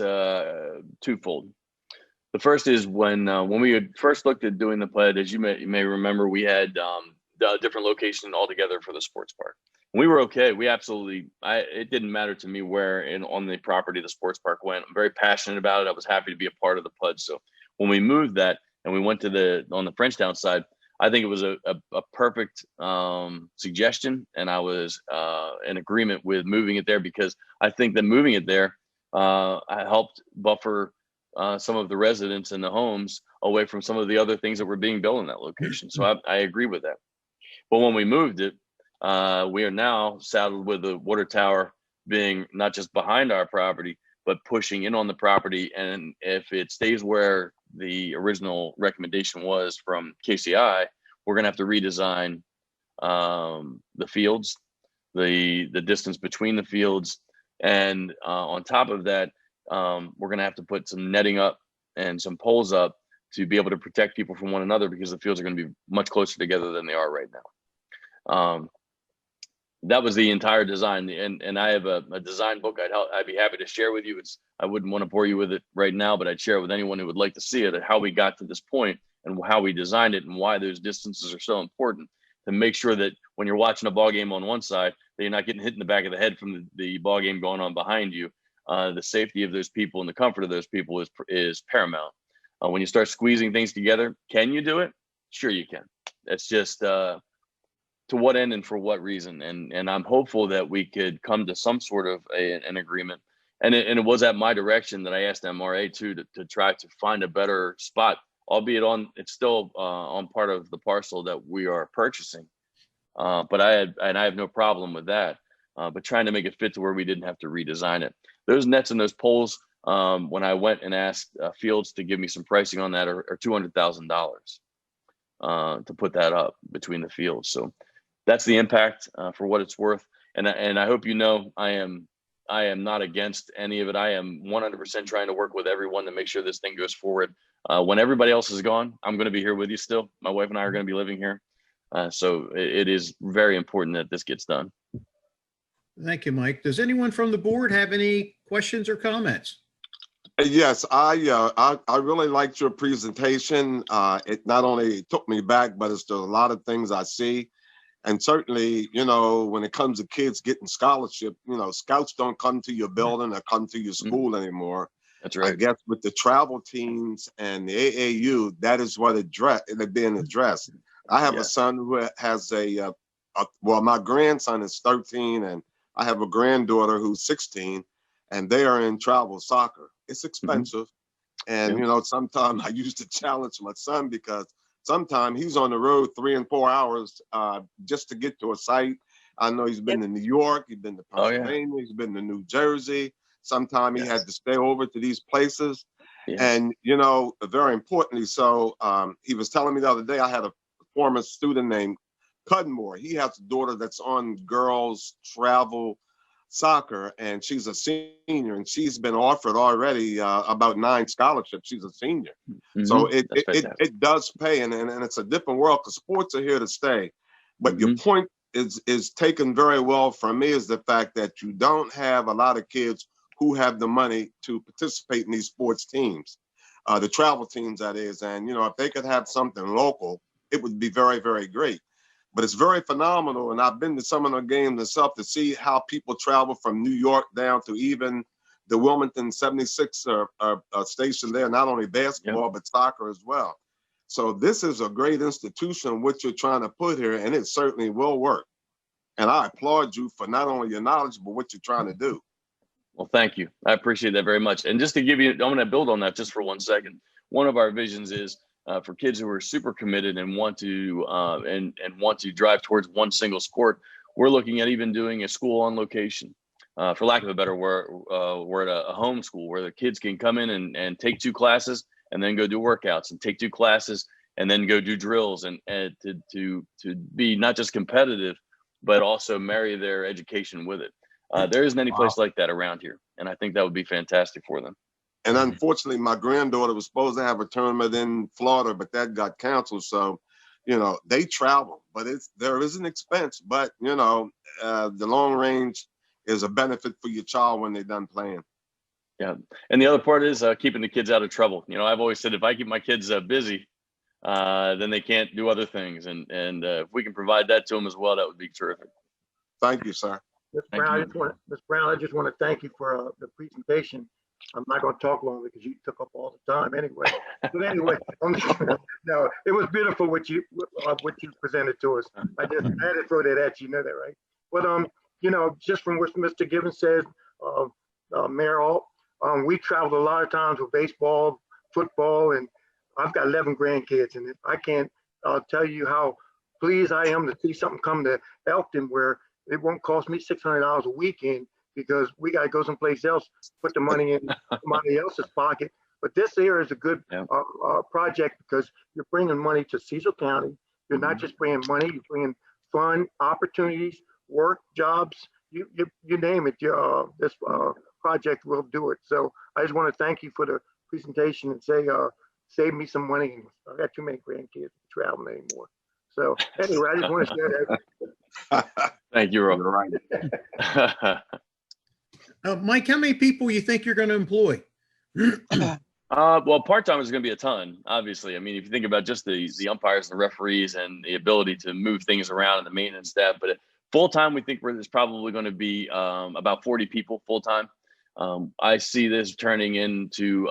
[SPEAKER 15] twofold. The first is when we had first looked at doing the PLED, as you may remember, we had a different location altogether for the sports park. We were okay. We absolutely, it didn't matter to me where on the property the sports park went. I'm very passionate about it. I was happy to be a part of the PLED. So when we moved that and we went to on the Frenchtown side, I think it was a perfect suggestion, and I was in agreement with moving it there because I think that moving it there helped buffer some of the residents in the homes away from some of the other things that were being built in that location. So I agree with that. But when we moved it, we are now saddled with the water tower being not just behind our property, but pushing in on the property. And if it stays where the original recommendation was from KCI, we're going to have to redesign the fields, the distance between the fields. And on top of that, we're going to have to put some netting up and some poles up to be able to protect people from one another, because the fields are going to be much closer together than they are right now. That was the entire design. And I have a design book I'd be happy to share with you. I wouldn't want to bore you with it right now, but I'd share it with anyone who would like to see it, and how we got to this point and how we designed it and why those distances are so important, to make sure that when you're watching a ball game on one side, that you're not getting hit in the back of the head from the ball game going on behind you. The safety of those people and the comfort of those people is paramount. When you start squeezing things together, can you do it? Sure you can. It's just to what end and for what reason. And I'm hopeful that we could come to some sort of an agreement. And it was at my direction that I asked MRA too to try to find a better spot, albeit it's still on part of the parcel that we are purchasing. But I have no problem with that. But trying to make it fit to where we didn't have to redesign it. Those nets and those poles, when I went and asked Fields to give me some pricing on that, are $200,000 to put that up between the fields. So that's the impact for what it's worth. And I hope you know I am not against any of it. I am 100% trying to work with everyone to make sure this thing goes forward. When everybody else is gone, I'm going to be here with you still. My wife and I are going to be living here. So it is very important that this gets done.
[SPEAKER 1] Thank you, Mike. Does anyone from the board have any questions or comments?
[SPEAKER 14] Yes, I really liked your presentation. It not only took me back, but it's there's a lot of things I see. And certainly, you know, when it comes to kids getting scholarship, you know, scouts don't come to your building or come to your school anymore.
[SPEAKER 15] That's right.
[SPEAKER 14] I guess with the travel teams and the AAU, that is what they're being addressed. I have a son who has well, my grandson is 13 and I have a granddaughter who's 16, and they are in travel soccer. It's expensive. And, you know, sometimes I used to challenge my son because sometimes he's on the road 3 and 4 hours just to get to a site. I know he's been to New York, he's been to Pennsylvania, he's been to New Jersey. Sometimes he had to stay over to these places. And, you know, very importantly, so he was telling me the other day, I had a former student named Cudmore. He has a daughter that's on girls travel soccer, and she's a senior, and she's been offered already about 9 scholarships. She's a senior. So it does pay, and it's a different world because sports are here to stay. But your point is taken very well from me, is the fact that you don't have a lot of kids who have the money to participate in these sports teams, the travel teams, that is. And, you know, if they could have something local, it would be very, very great. But it's very phenomenal. And I've been to some of the games myself to see how people travel from New York down to even the Wilmington 76 station there, not only basketball, but soccer as well. So this is a great institution, what you're trying to put here, and it certainly will work. And I applaud you for not only your knowledge, but what you're trying to do.
[SPEAKER 15] Well, thank you. I appreciate that very much. And just to give you, I'm going to build on that just for 1 second. One of our visions is for kids who are super committed and want to want to drive towards one single sport, we're looking at even doing a school on location, for lack of a better word, a home school where the kids can come in and take 2 classes and then go do workouts, and take 2 classes and then go do drills, and to be not just competitive, but also marry their education with it. There isn't any place like that around here, and I think that would be fantastic for them.
[SPEAKER 14] And unfortunately, my granddaughter was supposed to have a tournament in Florida, but that got canceled. So, you know, they travel, but there is an expense. But, you know, the long range is a benefit for your child when they're done playing.
[SPEAKER 15] Yeah. And the other part is keeping the kids out of trouble. You know, I've always said if I keep my kids busy, then they can't do other things. And if we can provide that to them as well, that would be terrific.
[SPEAKER 14] Thank you, sir.
[SPEAKER 13] Ms. Brown, I just want to thank you for the presentation. I'm not going to talk long because you took up all the time anyway. But anyway, no, it was beautiful what you presented to us. I just had to throw that at you, know that, right? But you know, just from what Mr. Gibbons said, Mayor Alt, we traveled a lot of times with baseball, football, and I've got 11 grandkids, and I can't tell you how pleased I am to see something come to Elkton where it won't cost me $600 a weekend because we got to go someplace else, put the money in somebody else's pocket. But this here is a good project because you're bringing money to Cecil County. You're not just bringing money, you're bringing fun opportunities, work, jobs, you name it. This project will do it. So I just want to thank you for the presentation and say, save me some money. I got too many grandkids traveling anymore. So anyway, I just want to share that.
[SPEAKER 15] Thank you, Rob.
[SPEAKER 14] Right.
[SPEAKER 1] Mike, how many people you think you're going to employ?
[SPEAKER 15] Well, part-time is going to be a ton, obviously. I mean, if you think about just the umpires and the referees and the ability to move things around and the maintenance staff, but full-time, we think there's probably going to be about 40 people full-time. I see this turning into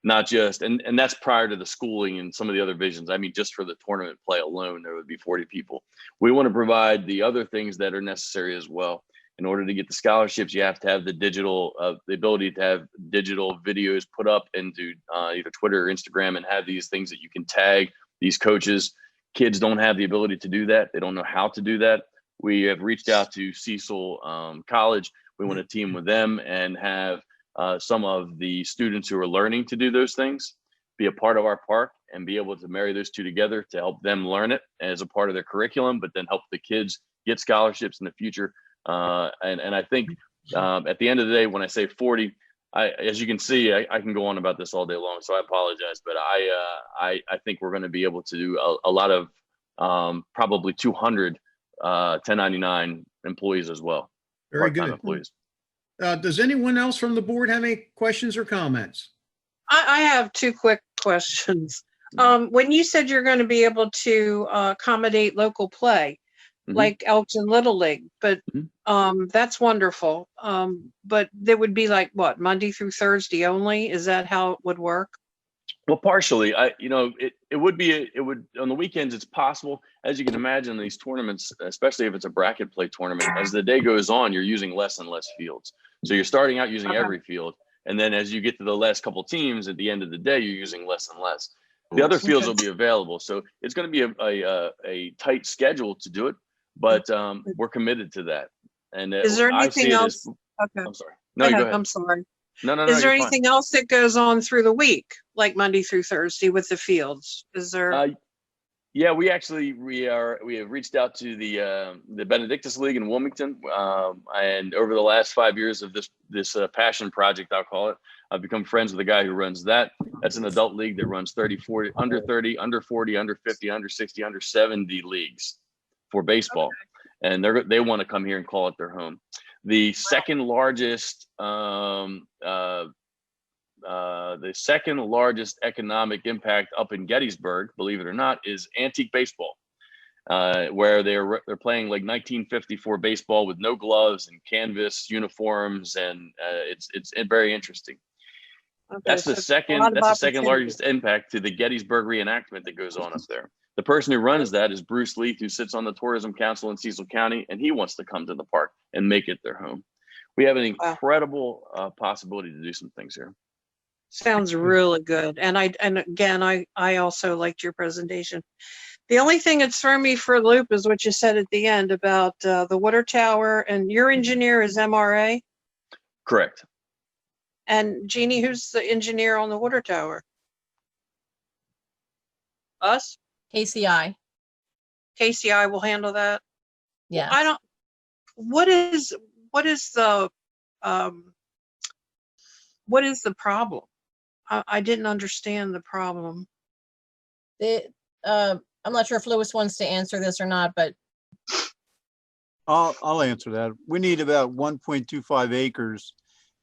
[SPEAKER 15] not just, and that's prior to the schooling and some of the other visions. I mean, just for the tournament play alone, there would be 40 people. We want to provide the other things that are necessary as well. In order to get the scholarships, you have to have the ability to have digital videos put up into either Twitter or Instagram and have these things that you can tag these coaches. Kids don't have the ability to do that. They don't know how to do that. We have reached out to Cecil College. We want to team with them and have some of the students who are learning to do those things be a part of our park and be able to marry those two together to help them learn it as a part of their curriculum, but then help the kids get scholarships in the future. And I think at the end of the day, when I say 40, as you can see, I can go on about this all day long, so I apologize, but I think we're going to be able to do a lot of probably 200 1099 employees as well.
[SPEAKER 1] Very good.
[SPEAKER 15] Employees.
[SPEAKER 1] Does anyone else from the board have any questions or comments?
[SPEAKER 9] I have two quick questions. When you said you're going to be able to accommodate local play, like Elkton Little League, but that's wonderful. But there would be like what, Monday through Thursday only? Is that how it would work?
[SPEAKER 15] Well, partially. It would on the weekends. It's possible, as you can imagine, these tournaments, especially if it's a bracket play tournament, as the day goes on, you're using less and less fields. So you're starting out using every field, and then as you get to the last couple teams, at the end of the day, you're using less and less. The other fields will be available, so it's going to be a tight schedule to do it, but we're committed to that. And
[SPEAKER 9] is there anything else?
[SPEAKER 15] Okay. I'm sorry. No, go ahead.
[SPEAKER 9] I'm sorry.
[SPEAKER 15] No.
[SPEAKER 9] Is there anything else that goes on through the week, like Monday through Thursday with the fields? Is there?
[SPEAKER 15] Yeah, we have reached out to the Benedictus League in Wilmington, and over the last 5 years of this passion project, I'll call it, I've become friends with the guy who runs that. That's an adult league that runs 30, 40, under 30, under 40, under 50, under 60, under 70 leagues for baseball, and they want to come here and call it their home. The second largest economic impact up in Gettysburg, believe it or not, is antique baseball, where they're playing like 1954 baseball with no gloves and canvas uniforms, and it's very interesting. Okay, that's the second largest impact to the Gettysburg reenactment that goes on up there. The person who runs that is Bruce Leith, who sits on the Tourism Council in Cecil County, and he wants to come to the park and make it their home. We have an incredible possibility to do some things here.
[SPEAKER 9] Sounds really good. And again, I also liked your presentation. The only thing that's thrown me for a loop is what you said at the end about the water tower, and your engineer is MRA?
[SPEAKER 15] Correct.
[SPEAKER 9] And Jeannie, who's the engineer on the water tower? Us?
[SPEAKER 2] KCI.
[SPEAKER 9] KCI will handle that?
[SPEAKER 2] Yeah.
[SPEAKER 9] What is the problem? I didn't understand the problem.
[SPEAKER 2] I'm not sure if Lewis wants to answer this or not, but
[SPEAKER 5] I'll answer that. We need about 1.25 acres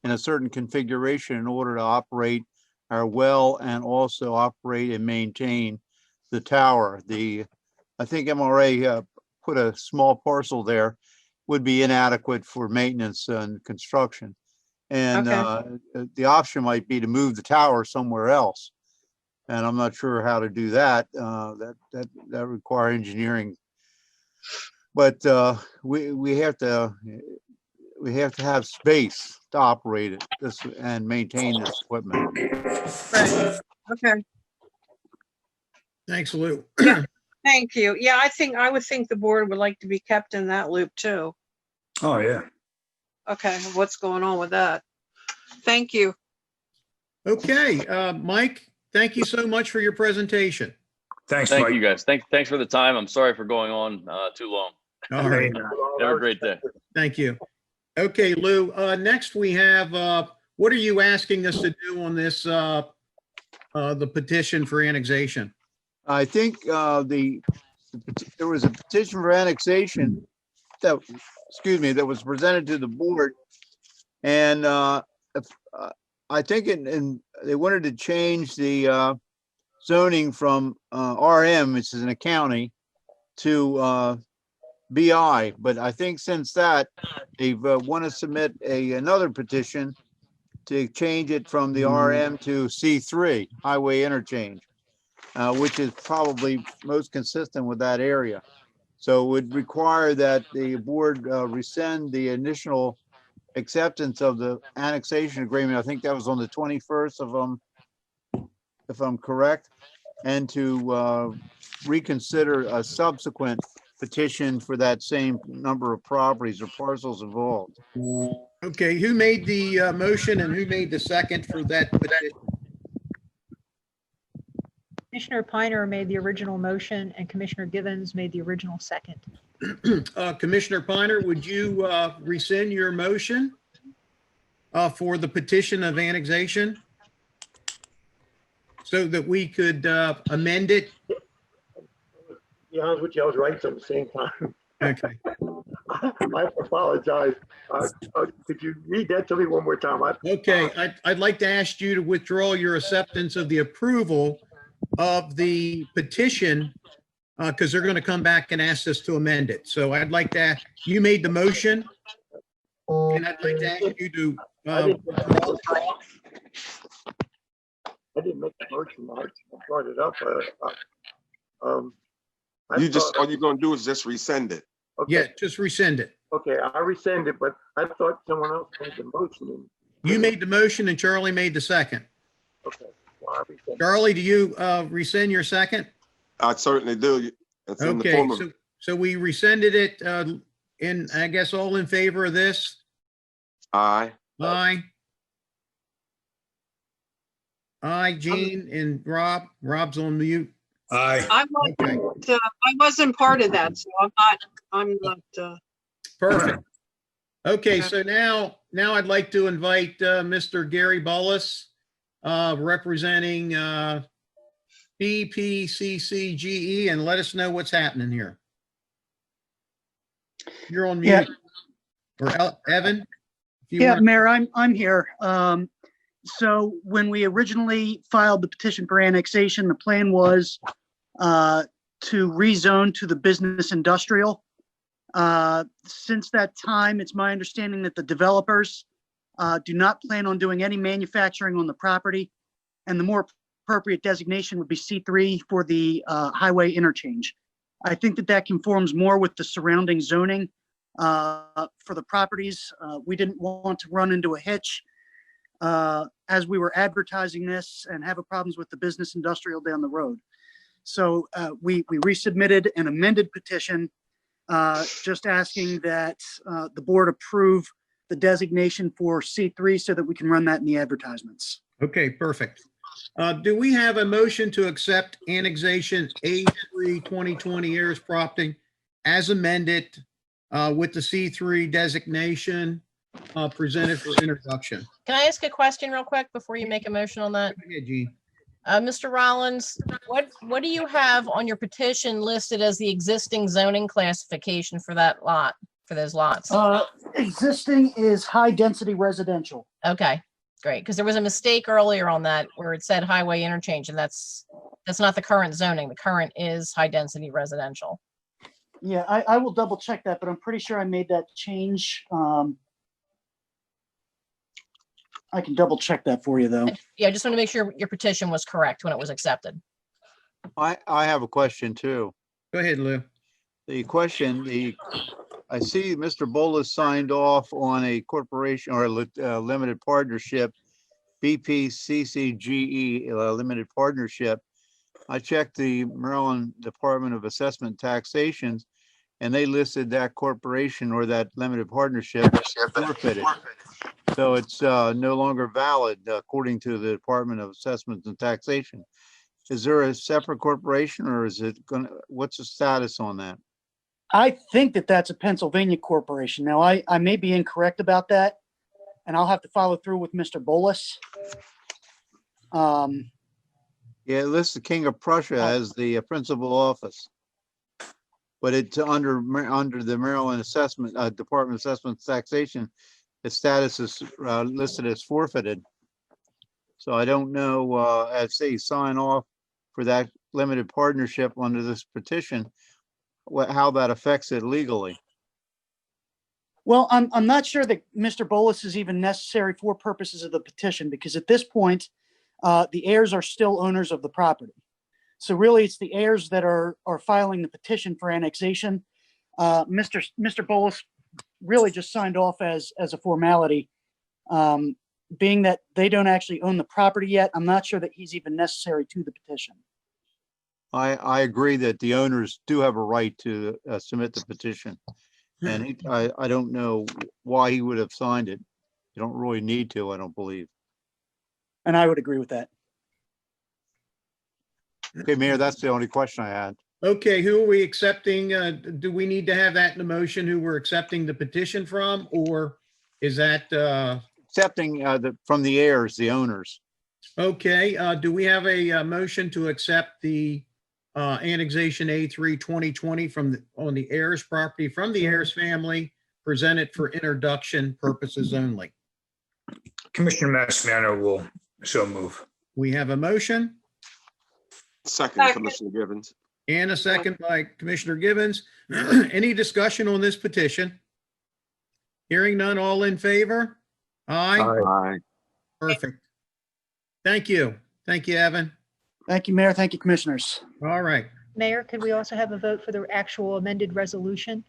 [SPEAKER 5] in a certain configuration in order to operate our well and also operate and maintain the tower. I think MRA put a small parcel there, would be inadequate for maintenance and construction. And the option might be to move the tower somewhere else. And I'm not sure how to do that. That require engineering. But we have to have space to operate it and maintain this equipment.
[SPEAKER 9] Right. Okay.
[SPEAKER 1] Thanks, Lou.
[SPEAKER 9] Yeah. Thank you. Yeah, I would think the board would like to be kept in that loop too.
[SPEAKER 10] Oh, yeah.
[SPEAKER 9] Okay, what's going on with that? Thank you.
[SPEAKER 1] Okay, Mike, thank you so much for your presentation.
[SPEAKER 10] Thanks,
[SPEAKER 15] Thank
[SPEAKER 10] Mike.
[SPEAKER 15] you guys. Thanks for the time. I'm sorry for going on too long.
[SPEAKER 1] All right,
[SPEAKER 15] Have a great day.
[SPEAKER 1] thank you. Okay, Lou, next we have, what are you asking us to do on this, the petition for annexation?
[SPEAKER 5] I think there was a petition for annexation that, excuse me, that was presented to the board. And I think they wanted to change the zoning from RM, which is in a county, to BI. But I think since that, they want to submit another petition to change it from the RM to C3, highway interchange, which is probably most consistent with that area. So it would require that the board rescind the initial acceptance of the annexation agreement. I think that was on the 21st if I'm correct, and to reconsider a subsequent petition for that same number of properties or parcels involved.
[SPEAKER 1] Okay, who made the motion and who made the second for that petition?
[SPEAKER 8] Commissioner Piner made the original motion and Commissioner Givens made the original second.
[SPEAKER 1] Commissioner Piner, would you rescind your motion for the petition of annexation so that we could amend it?
[SPEAKER 13] To be honest with you, I was writing at the same time.
[SPEAKER 1] Okay.
[SPEAKER 13] I apologize. Could you read that to me one more time?
[SPEAKER 1] Okay, I'd like to ask you to withdraw your acceptance of the approval of the petition because they're going to come back and ask us to amend it. So I'd like to, you made the motion and I'd like to ask you to
[SPEAKER 13] I didn't make the motion. I brought it up.
[SPEAKER 14] All you're going to do is just rescind it.
[SPEAKER 13] Okay.
[SPEAKER 1] Yeah, just rescind it.
[SPEAKER 13] Okay, I rescind it, but I thought someone else made the motion.
[SPEAKER 1] You made the motion and Charlie made the second.
[SPEAKER 13] Okay. Well, I rescind it.
[SPEAKER 1] Charlie, do you rescind your second?
[SPEAKER 14] I certainly do. It's in the
[SPEAKER 1] Okay,
[SPEAKER 14] form of,
[SPEAKER 1] so we rescinded it, and I guess all in favor of this?
[SPEAKER 14] aye.
[SPEAKER 1] Aye. Aye, Gene and Rob. Rob's on mute.
[SPEAKER 10] Aye.
[SPEAKER 9] I wasn't part of that, so I'm not.
[SPEAKER 1] Perfect. Okay, so now I'd like to invite Mr. Gary Bullis, representing BPCCGE, and let us know what's happening here. You're on mute. Or Evan? if you
[SPEAKER 16] Yeah,
[SPEAKER 1] wanna-
[SPEAKER 16] Mayor, I'm here. So when we originally filed the petition for annexation, the plan was to rezone to the business industrial. Since that time, it's my understanding that the developers do not plan on doing any manufacturing on the property, and the more appropriate designation would be C3 for the highway interchange. I think that conforms more with the surrounding zoning for the properties. We didn't want to run into a hitch as we were advertising this and have problems with the business industrial down the road. So we resubmitted an amended petition just asking that the board approve the designation for C3 so that we can run that in the advertisements.
[SPEAKER 1] Okay, perfect. Do we have a motion to accept annexation A3 2020 heirs property as amended with the C3 designation presented for introduction?
[SPEAKER 2] Can I ask a question real quick before you make a motion on that?
[SPEAKER 1] Yeah, Gene.
[SPEAKER 2] Mr. Rollins, what do you have on your petition listed as the existing zoning classification for that lot, for those lots?
[SPEAKER 16] Existing is high density residential.
[SPEAKER 2] Okay, great. Because there was a mistake earlier on that where it said highway interchange, and that's not the current zoning. The current is high density residential.
[SPEAKER 16] Yeah, I will double check that, but I'm pretty sure I made that change. I can double check that for you though.
[SPEAKER 2] Yeah, I just want to make sure your petition was correct when it was accepted.
[SPEAKER 5] I have a question too.
[SPEAKER 1] Go ahead, Lou.
[SPEAKER 5] The question, I see Mr. Bolus signed off on a corporation or a limited partnership, BPCCGE limited partnership. I checked the Maryland Department of Assessment and Taxation, and they listed that corporation or that limited partnership forfeited. So it's no longer valid according to the Department of Assessments and Taxation. Is there a separate corporation, or is it gonna, what's the status on that?
[SPEAKER 16] I think that that's a Pennsylvania corporation. Now, I may be incorrect about that, and I'll have to follow through with Mr. Bolus.
[SPEAKER 5] Yeah, it lists the King of Prussia as the principal office, but it's under the Maryland Assessment Department of Assessment and Taxation. Its status is listed as forfeited. So I don't know, as they sign off for that limited partnership under this petition, how that affects it legally.
[SPEAKER 16] Well, I'm not sure that Mr. Bolus is even necessary for purposes of the petition, because at this point, the heirs are still owners of the property. So really, it's the heirs that are filing the petition for annexation. Mr. Bolus really just signed off as a formality. Being that they don't actually own the property yet, I'm not sure that he's even necessary to the petition.
[SPEAKER 5] I agree that the owners do have a right to submit the petition. And I don't know why he would have signed it. You don't really need to, I don't believe.
[SPEAKER 16] And I would agree with that.
[SPEAKER 5] Okay, Mayor, that's the only question I had.
[SPEAKER 1] Okay, who are we accepting? Do we need to have that in the motion, who we're accepting the petition from, or is that?
[SPEAKER 5] Accepting from the heirs, the owners.
[SPEAKER 1] Okay, do we have a motion to accept the annexation A3 2020 on the heirs property from the heirs family, presented for introduction purposes only?
[SPEAKER 10] Commissioner Mastriano will so move.
[SPEAKER 1] We have a motion.
[SPEAKER 14] Second, Commissioner Givens.
[SPEAKER 1] And a second by Commissioner Givens. Any discussion on this petition? Hearing none, all in favor? Aye.
[SPEAKER 14] Aye.
[SPEAKER 1] Perfect. Thank you. Thank you, Evan.
[SPEAKER 16] Thank you, Mayor. Thank you, Commissioners.
[SPEAKER 1] All right.
[SPEAKER 8] Mayor, could we also have a vote for the actual amended resolution?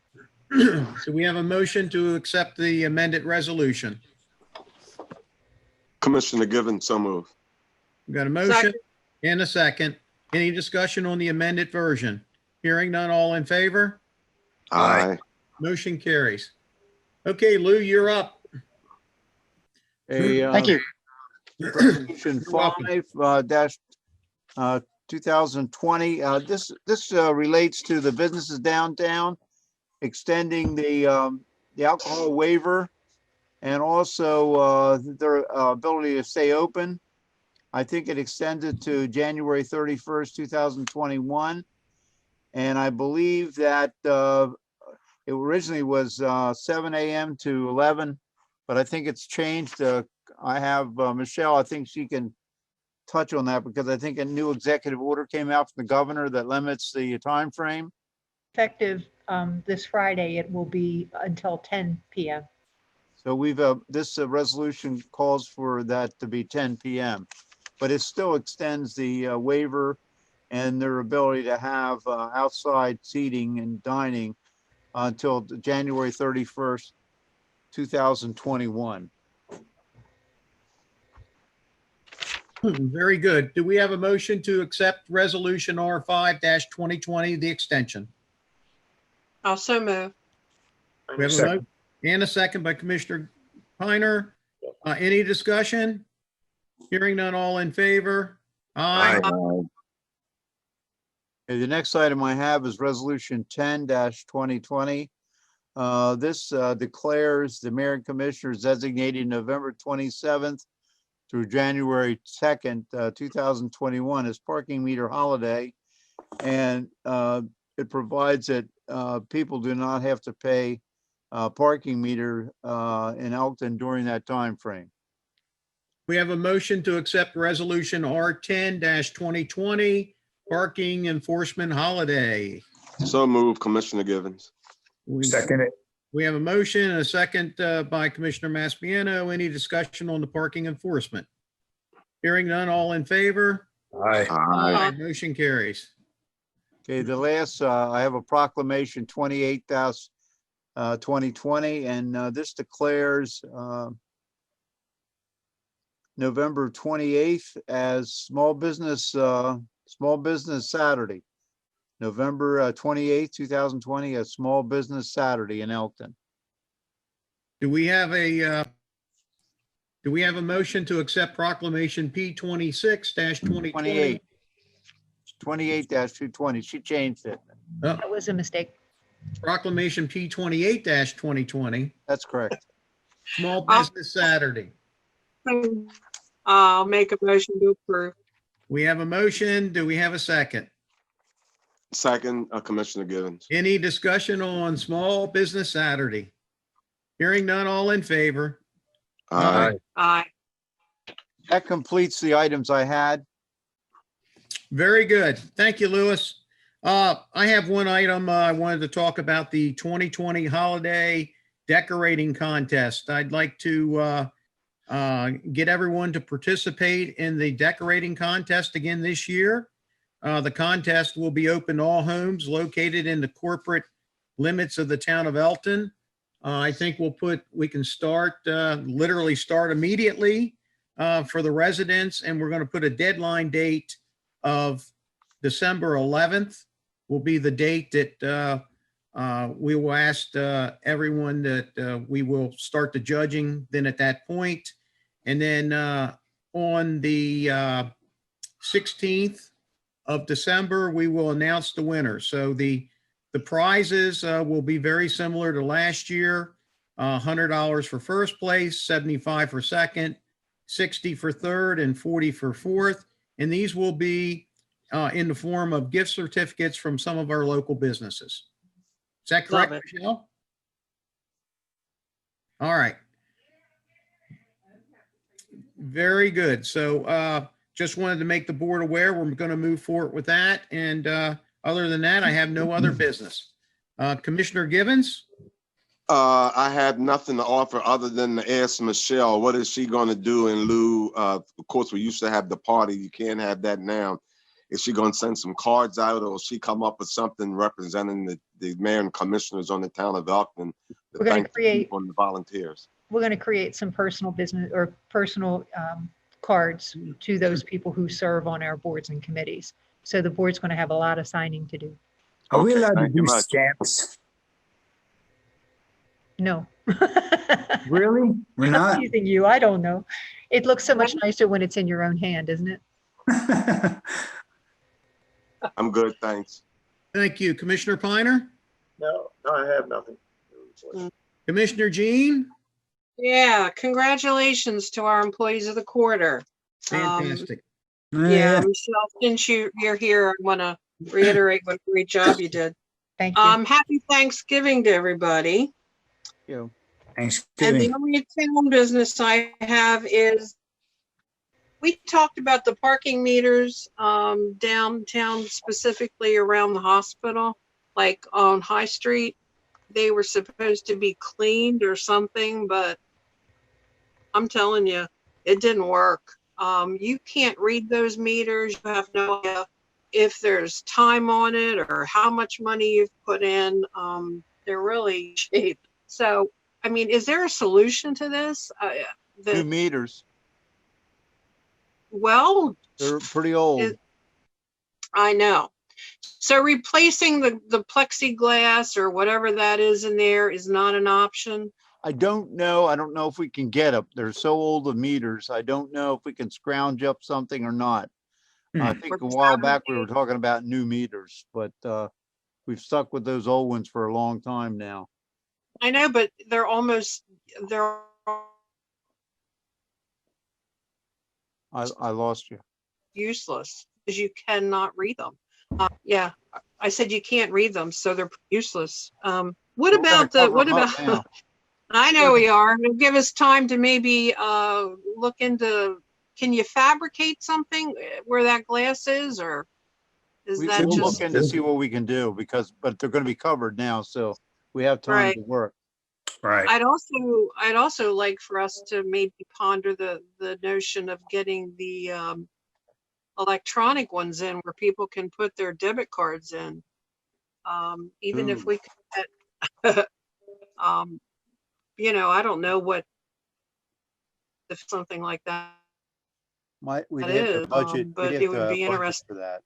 [SPEAKER 1] So we have a motion to accept the amended resolution.
[SPEAKER 14] Commissioner Givens, so move.
[SPEAKER 1] We got a motion
[SPEAKER 9] Second.
[SPEAKER 1] and a second. Any discussion on the amended version? Hearing none, all in favor?
[SPEAKER 14] Aye.
[SPEAKER 1] Motion carries. Okay, Lou, you're up.
[SPEAKER 16] Thank you.
[SPEAKER 5] Resolution
[SPEAKER 1] You're
[SPEAKER 5] 5-2020. This relates to the businesses downtown, extending the alcohol waiver and also their ability to stay open. I think it extended to January 31st, 2021. And I believe that it originally was 7 a.m. to 11, but I think it's changed. I have Michelle, I think she can touch on that, because I think a new executive order came out from the governor that limits the time frame.
[SPEAKER 8] Effective this Friday, it will be until 10 p.m.
[SPEAKER 5] So we've this resolution calls for that to be 10 p.m., but it still extends the waiver and their ability to have outside seating and dining until January 31st, 2021.
[SPEAKER 1] Very good. Do we have a motion to accept resolution R5-2020, the extension?
[SPEAKER 9] Also move.
[SPEAKER 1] We have a motion and a second by Commissioner Piner. Any discussion? Hearing none, all in favor? Aye.
[SPEAKER 5] Okay, the next item I have is resolution 10-2020. This declares the mayor and commissioners designated November 27th through January 2nd, 2021 as parking meter holiday. And it provides that people do not have to pay parking meter in Elkton during that time frame.
[SPEAKER 1] We have a motion to accept resolution R10-2020, parking enforcement holiday.
[SPEAKER 14] So move, Commissioner Givens.
[SPEAKER 10] Second it.
[SPEAKER 1] We have a motion and a second by Commissioner Maspiano. Any discussion on the parking enforcement? Hearing none, all in favor?
[SPEAKER 10] Aye.
[SPEAKER 14] Aye.
[SPEAKER 1] Motion carries.
[SPEAKER 5] Okay, the last, I have a proclamation 28-2020, and this declares November 28th as Small Business Saturday. November 28th, 2020, a small business Saturday in Elkton.
[SPEAKER 1] Do we have a motion to accept proclamation P 26-2020?
[SPEAKER 5] 28-220. She changed it.
[SPEAKER 8] That was a mistake.
[SPEAKER 1] Proclamation P 28-2020,
[SPEAKER 5] That's correct.
[SPEAKER 1] Small Business Saturday.
[SPEAKER 9] I'll make a motion to approve.
[SPEAKER 1] We have a motion. Do we have a second?
[SPEAKER 14] Second, Commissioner Givens.
[SPEAKER 1] Any discussion on Small Business Saturday? Hearing none, all in favor?
[SPEAKER 14] Aye.
[SPEAKER 9] Aye.
[SPEAKER 5] That completes the items I had.
[SPEAKER 1] Very good. Thank you, Louis. I have one item. I wanted to talk about the 2020 holiday decorating contest. I'd like to get everyone to participate in the decorating contest again this year. The contest will be open to all homes located in the corporate limits of the town of Elkton. I think we can start, literally start immediately for the residents, and we're going to put a deadline date of December 11th will be the date that we will ask everyone that we will start the judging then at that point. And then on the 16th of December, we will announce the winner. So the prizes will be very similar to last year. $100 for first place, $75 for second, $60 for third, and $40 for fourth. And these will be in the form of gift certificates from some of our local businesses. Is that correct, Michelle? All right. Very good. So just wanted to make the board aware we're going to move forward with that. And other than that, I have no other business. Commissioner Givens?
[SPEAKER 14] I have nothing to offer other than to ask Michelle, what is she going to do in lieu of course, we used to have the party. You can't have that now. Is she going to send some cards out, or will she come up with something representing the mayor and commissioners on the town of Elkton to
[SPEAKER 8] We're going to
[SPEAKER 14] thank
[SPEAKER 8] create,
[SPEAKER 14] on the volunteers?
[SPEAKER 8] we're going to create some personal business or personal cards to those people who serve on our boards and committees. So the board's going to have a lot of signing to do.
[SPEAKER 10] Are we allowed to
[SPEAKER 14] thank you
[SPEAKER 10] do
[SPEAKER 14] much.
[SPEAKER 10] stamps?
[SPEAKER 8] No.
[SPEAKER 10] Really? We're
[SPEAKER 8] I'm
[SPEAKER 10] not?
[SPEAKER 8] teasing you. I don't know. It looks so much nicer when it's in your own hand, isn't it?
[SPEAKER 14] I'm good, thanks.
[SPEAKER 1] Thank you. Commissioner Piner?
[SPEAKER 4] No, I have nothing.
[SPEAKER 1] Commissioner Jean?
[SPEAKER 9] Yeah, congratulations to our employees of the quarter.
[SPEAKER 1] Fantastic.
[SPEAKER 9] Yeah, Michelle, since you're here, I want to reiterate what a great job you did.
[SPEAKER 8] Thank you.
[SPEAKER 9] Happy Thanksgiving to everybody.
[SPEAKER 5] You.
[SPEAKER 9] And
[SPEAKER 10] Thanksgiving.
[SPEAKER 9] the only town business I have is, we talked about the parking meters downtown, specifically around the hospital, like on High Street. They were supposed to be cleaned or something, but I'm telling you, it didn't work. You can't read those meters. You have no idea if there's time on it or how much money you've put in. They're really cheap. So, I mean, is there a solution to this?
[SPEAKER 5] New meters.
[SPEAKER 9] Well,
[SPEAKER 5] They're pretty old.
[SPEAKER 9] I know. So replacing the plexiglass or whatever that is in there is not an option.
[SPEAKER 5] I don't know. I don't know if we can get them. They're so old, the meters. I don't know if we can scrounge up something or not. I think a while back we were talking about new meters, but we've stuck with those old ones for a long time now.
[SPEAKER 9] I know, but they're
[SPEAKER 5] I lost you.
[SPEAKER 9] useless because you cannot read them. Yeah, I said you can't read them, so they're useless. What about I know we are. It'll give us time to maybe look into, can you fabricate something where that glass is, or is
[SPEAKER 5] We
[SPEAKER 9] that
[SPEAKER 5] can
[SPEAKER 9] just?
[SPEAKER 5] look in to see what we can do but they're going to be covered now, so we have time
[SPEAKER 9] Right.
[SPEAKER 5] to work.
[SPEAKER 10] Right.
[SPEAKER 9] I'd also like for us to maybe ponder the notion of getting the electronic ones in where people can put their debit cards in. Even if we could get, I don't know what, if something like that.
[SPEAKER 5] We'd
[SPEAKER 9] That
[SPEAKER 5] have to
[SPEAKER 9] is,
[SPEAKER 5] budget,
[SPEAKER 9] but
[SPEAKER 5] we'd
[SPEAKER 9] it
[SPEAKER 5] have
[SPEAKER 9] would
[SPEAKER 5] to
[SPEAKER 9] be
[SPEAKER 5] budget
[SPEAKER 9] interesting.
[SPEAKER 5] for that.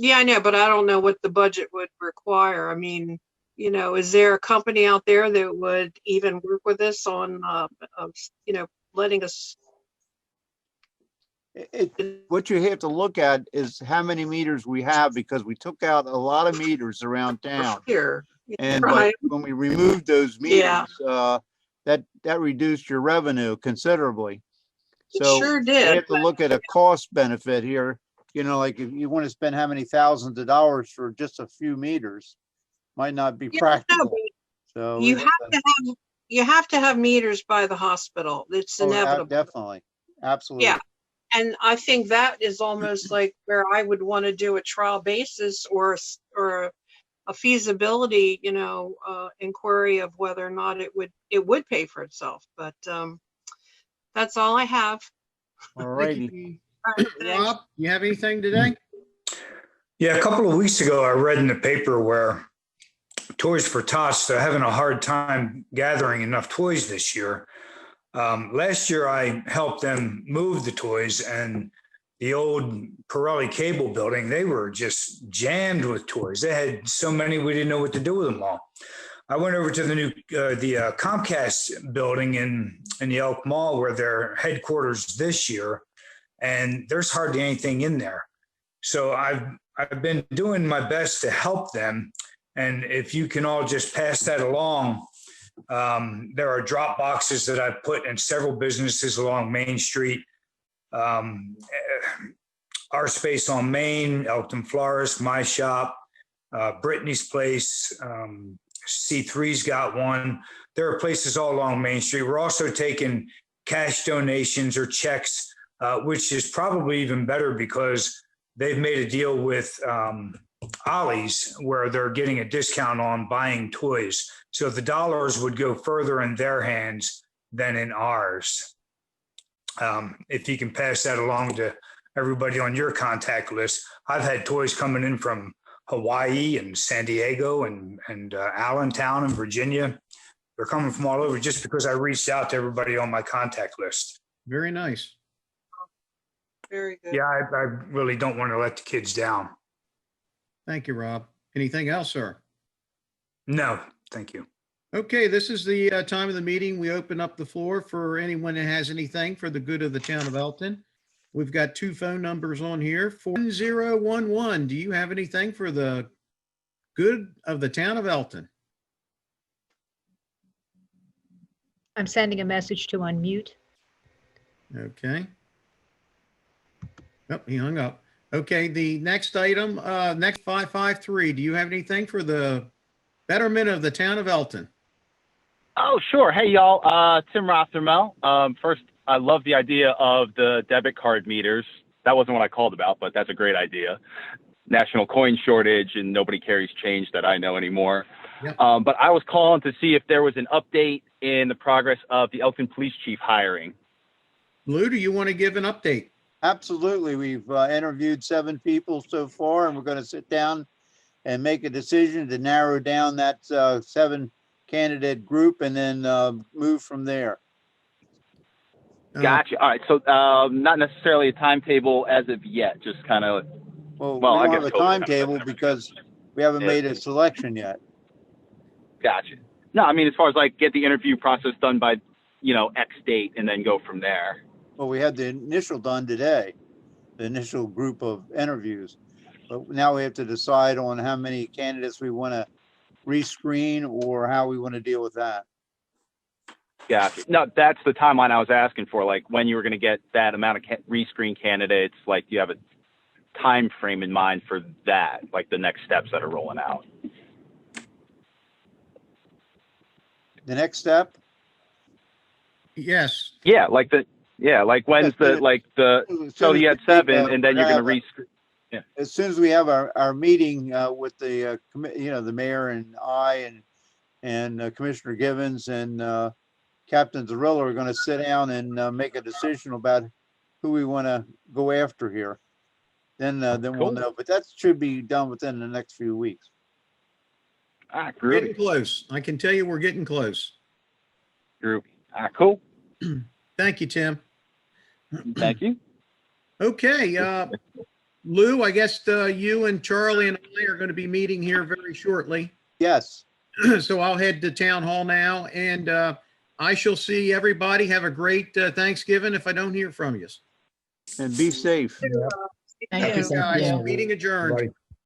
[SPEAKER 9] Yeah, I know, but I don't know what the budget would require. I mean, is there a company out there that would even work with us on, letting us?
[SPEAKER 5] What you have to look at is how many meters we have, because we took out a lot of meters around town.
[SPEAKER 9] Here.
[SPEAKER 5] And
[SPEAKER 9] Right.
[SPEAKER 5] when we removed those
[SPEAKER 9] Yeah.
[SPEAKER 5] meters, that reduced your revenue considerably.
[SPEAKER 9] It
[SPEAKER 5] So
[SPEAKER 9] sure
[SPEAKER 5] we
[SPEAKER 9] did.
[SPEAKER 5] have to look at a cost benefit here. Like if you want to spend how many thousands of dollars for just a few meters, might not be
[SPEAKER 9] Yeah,
[SPEAKER 5] practical.
[SPEAKER 9] no,
[SPEAKER 5] So
[SPEAKER 9] you have to have meters by the hospital. It's inevitable.
[SPEAKER 5] definitely, absolutely.
[SPEAKER 9] Yeah. And I think that is almost like where I would want to do a trial basis or a feasibility, inquiry of whether or not it would pay for itself. But that's all I have.
[SPEAKER 5] All righty.
[SPEAKER 1] Rob, you have anything today?
[SPEAKER 10] Yeah, a couple of weeks ago, I read in the paper where Toys for Tots are having a hard time gathering enough toys this year. Last year, I helped them move the toys, and the old Pirelli cable building, they were just jammed with toys. They had so many, we didn't know what to do with them all. I went over to the new the Comcast building in the Elk Mall, where their headquarters this year, and there's hardly anything in there. So I've been doing my best to help them, and if you can all just pass that along. There are drop boxes that I've put in several businesses along Main Street. Our Space on Main, Elkton Florist, My Shop, Brittany's Place, C3's got one. There are places all along Main Street. We're also taking cash donations or checks, which is probably even better because they've made a deal with Ollie's where they're getting a discount on buying toys. So the dollars would go further in their hands than in ours. If you can pass that along to everybody on your contact list. I've had toys coming in from Hawaii and San Diego and Allentown and Virginia. They're coming from all over just because I reached out to everybody on my contact list.
[SPEAKER 1] Very nice.
[SPEAKER 9] Very good.
[SPEAKER 10] Yeah, I really don't want to let the kids down.
[SPEAKER 1] Thank you, Rob. Anything else, sir?
[SPEAKER 10] No, thank you.
[SPEAKER 1] Okay, this is the time of the meeting. We open up the floor for anyone that has anything for the good of the town of Elkton. We've got two phone numbers on here. 4011. Do you have anything for the good of the town of Elkton?
[SPEAKER 8] I'm sending a message to unmute.
[SPEAKER 1] Okay. Oh, he hung up. Okay, the next item, next 553. Do you have anything for the betterment of the town of Elkton?
[SPEAKER 17] Oh, sure. Hey, y'all. Tim Rothermel. First, I love the idea of the debit card meters. That wasn't what I called about, but that's a great idea. National coin shortage and nobody carries change that I know anymore.
[SPEAKER 1] Yep.
[SPEAKER 17] But I was calling to see if there was an update in the progress of the Elkton Police Chief hiring.
[SPEAKER 1] Lou, do you want to give an update?
[SPEAKER 5] Absolutely. We've interviewed 7 people so far, and we're going to sit down and make a decision to narrow down that 7 candidate group and then move from there.
[SPEAKER 17] Gotcha. All right. So not necessarily a timetable as of yet, just kind of.
[SPEAKER 5] Well, we don't have a timetable because we haven't made a selection yet.
[SPEAKER 17] Gotcha. No, I mean, as far as like get the interview process done by, X date and then go from there.
[SPEAKER 5] Well, we had the initial done today, the initial group of interviews. But now we have to decide on how many candidates we want to rescreen or how we want to deal with that.
[SPEAKER 17] Gotcha. No, that's the timeline I was asking for, like when you were going to get that amount of rescreen candidates, like do you have a time frame in mind for that, like the next steps that are rolling out?
[SPEAKER 5] The next step?
[SPEAKER 1] Yes.
[SPEAKER 17] Yeah, like when's so you had 7 and then you're going to rescreen. Yeah.
[SPEAKER 5] As soon as we have our meeting with the the mayor and I and Commissioner Givens and Captain Zarilla are going to sit down and make a decision about who we want to go after here. Then we'll know. But that should be done within the next few weeks.
[SPEAKER 1] Getting close. I can tell you we're getting close.
[SPEAKER 17] Groovy. Cool.
[SPEAKER 1] Thank you, Tim.
[SPEAKER 17] Thank you.
[SPEAKER 1] Okay. Lou, I guess you and Charlie and I are going to be meeting here very shortly.
[SPEAKER 5] Yes.
[SPEAKER 1] So I'll head to town hall now, and I shall see everybody. Have a great Thanksgiving if I don't hear from you.
[SPEAKER 5] And be safe.
[SPEAKER 2] Thank you.
[SPEAKER 1] Guys, meeting adjourned.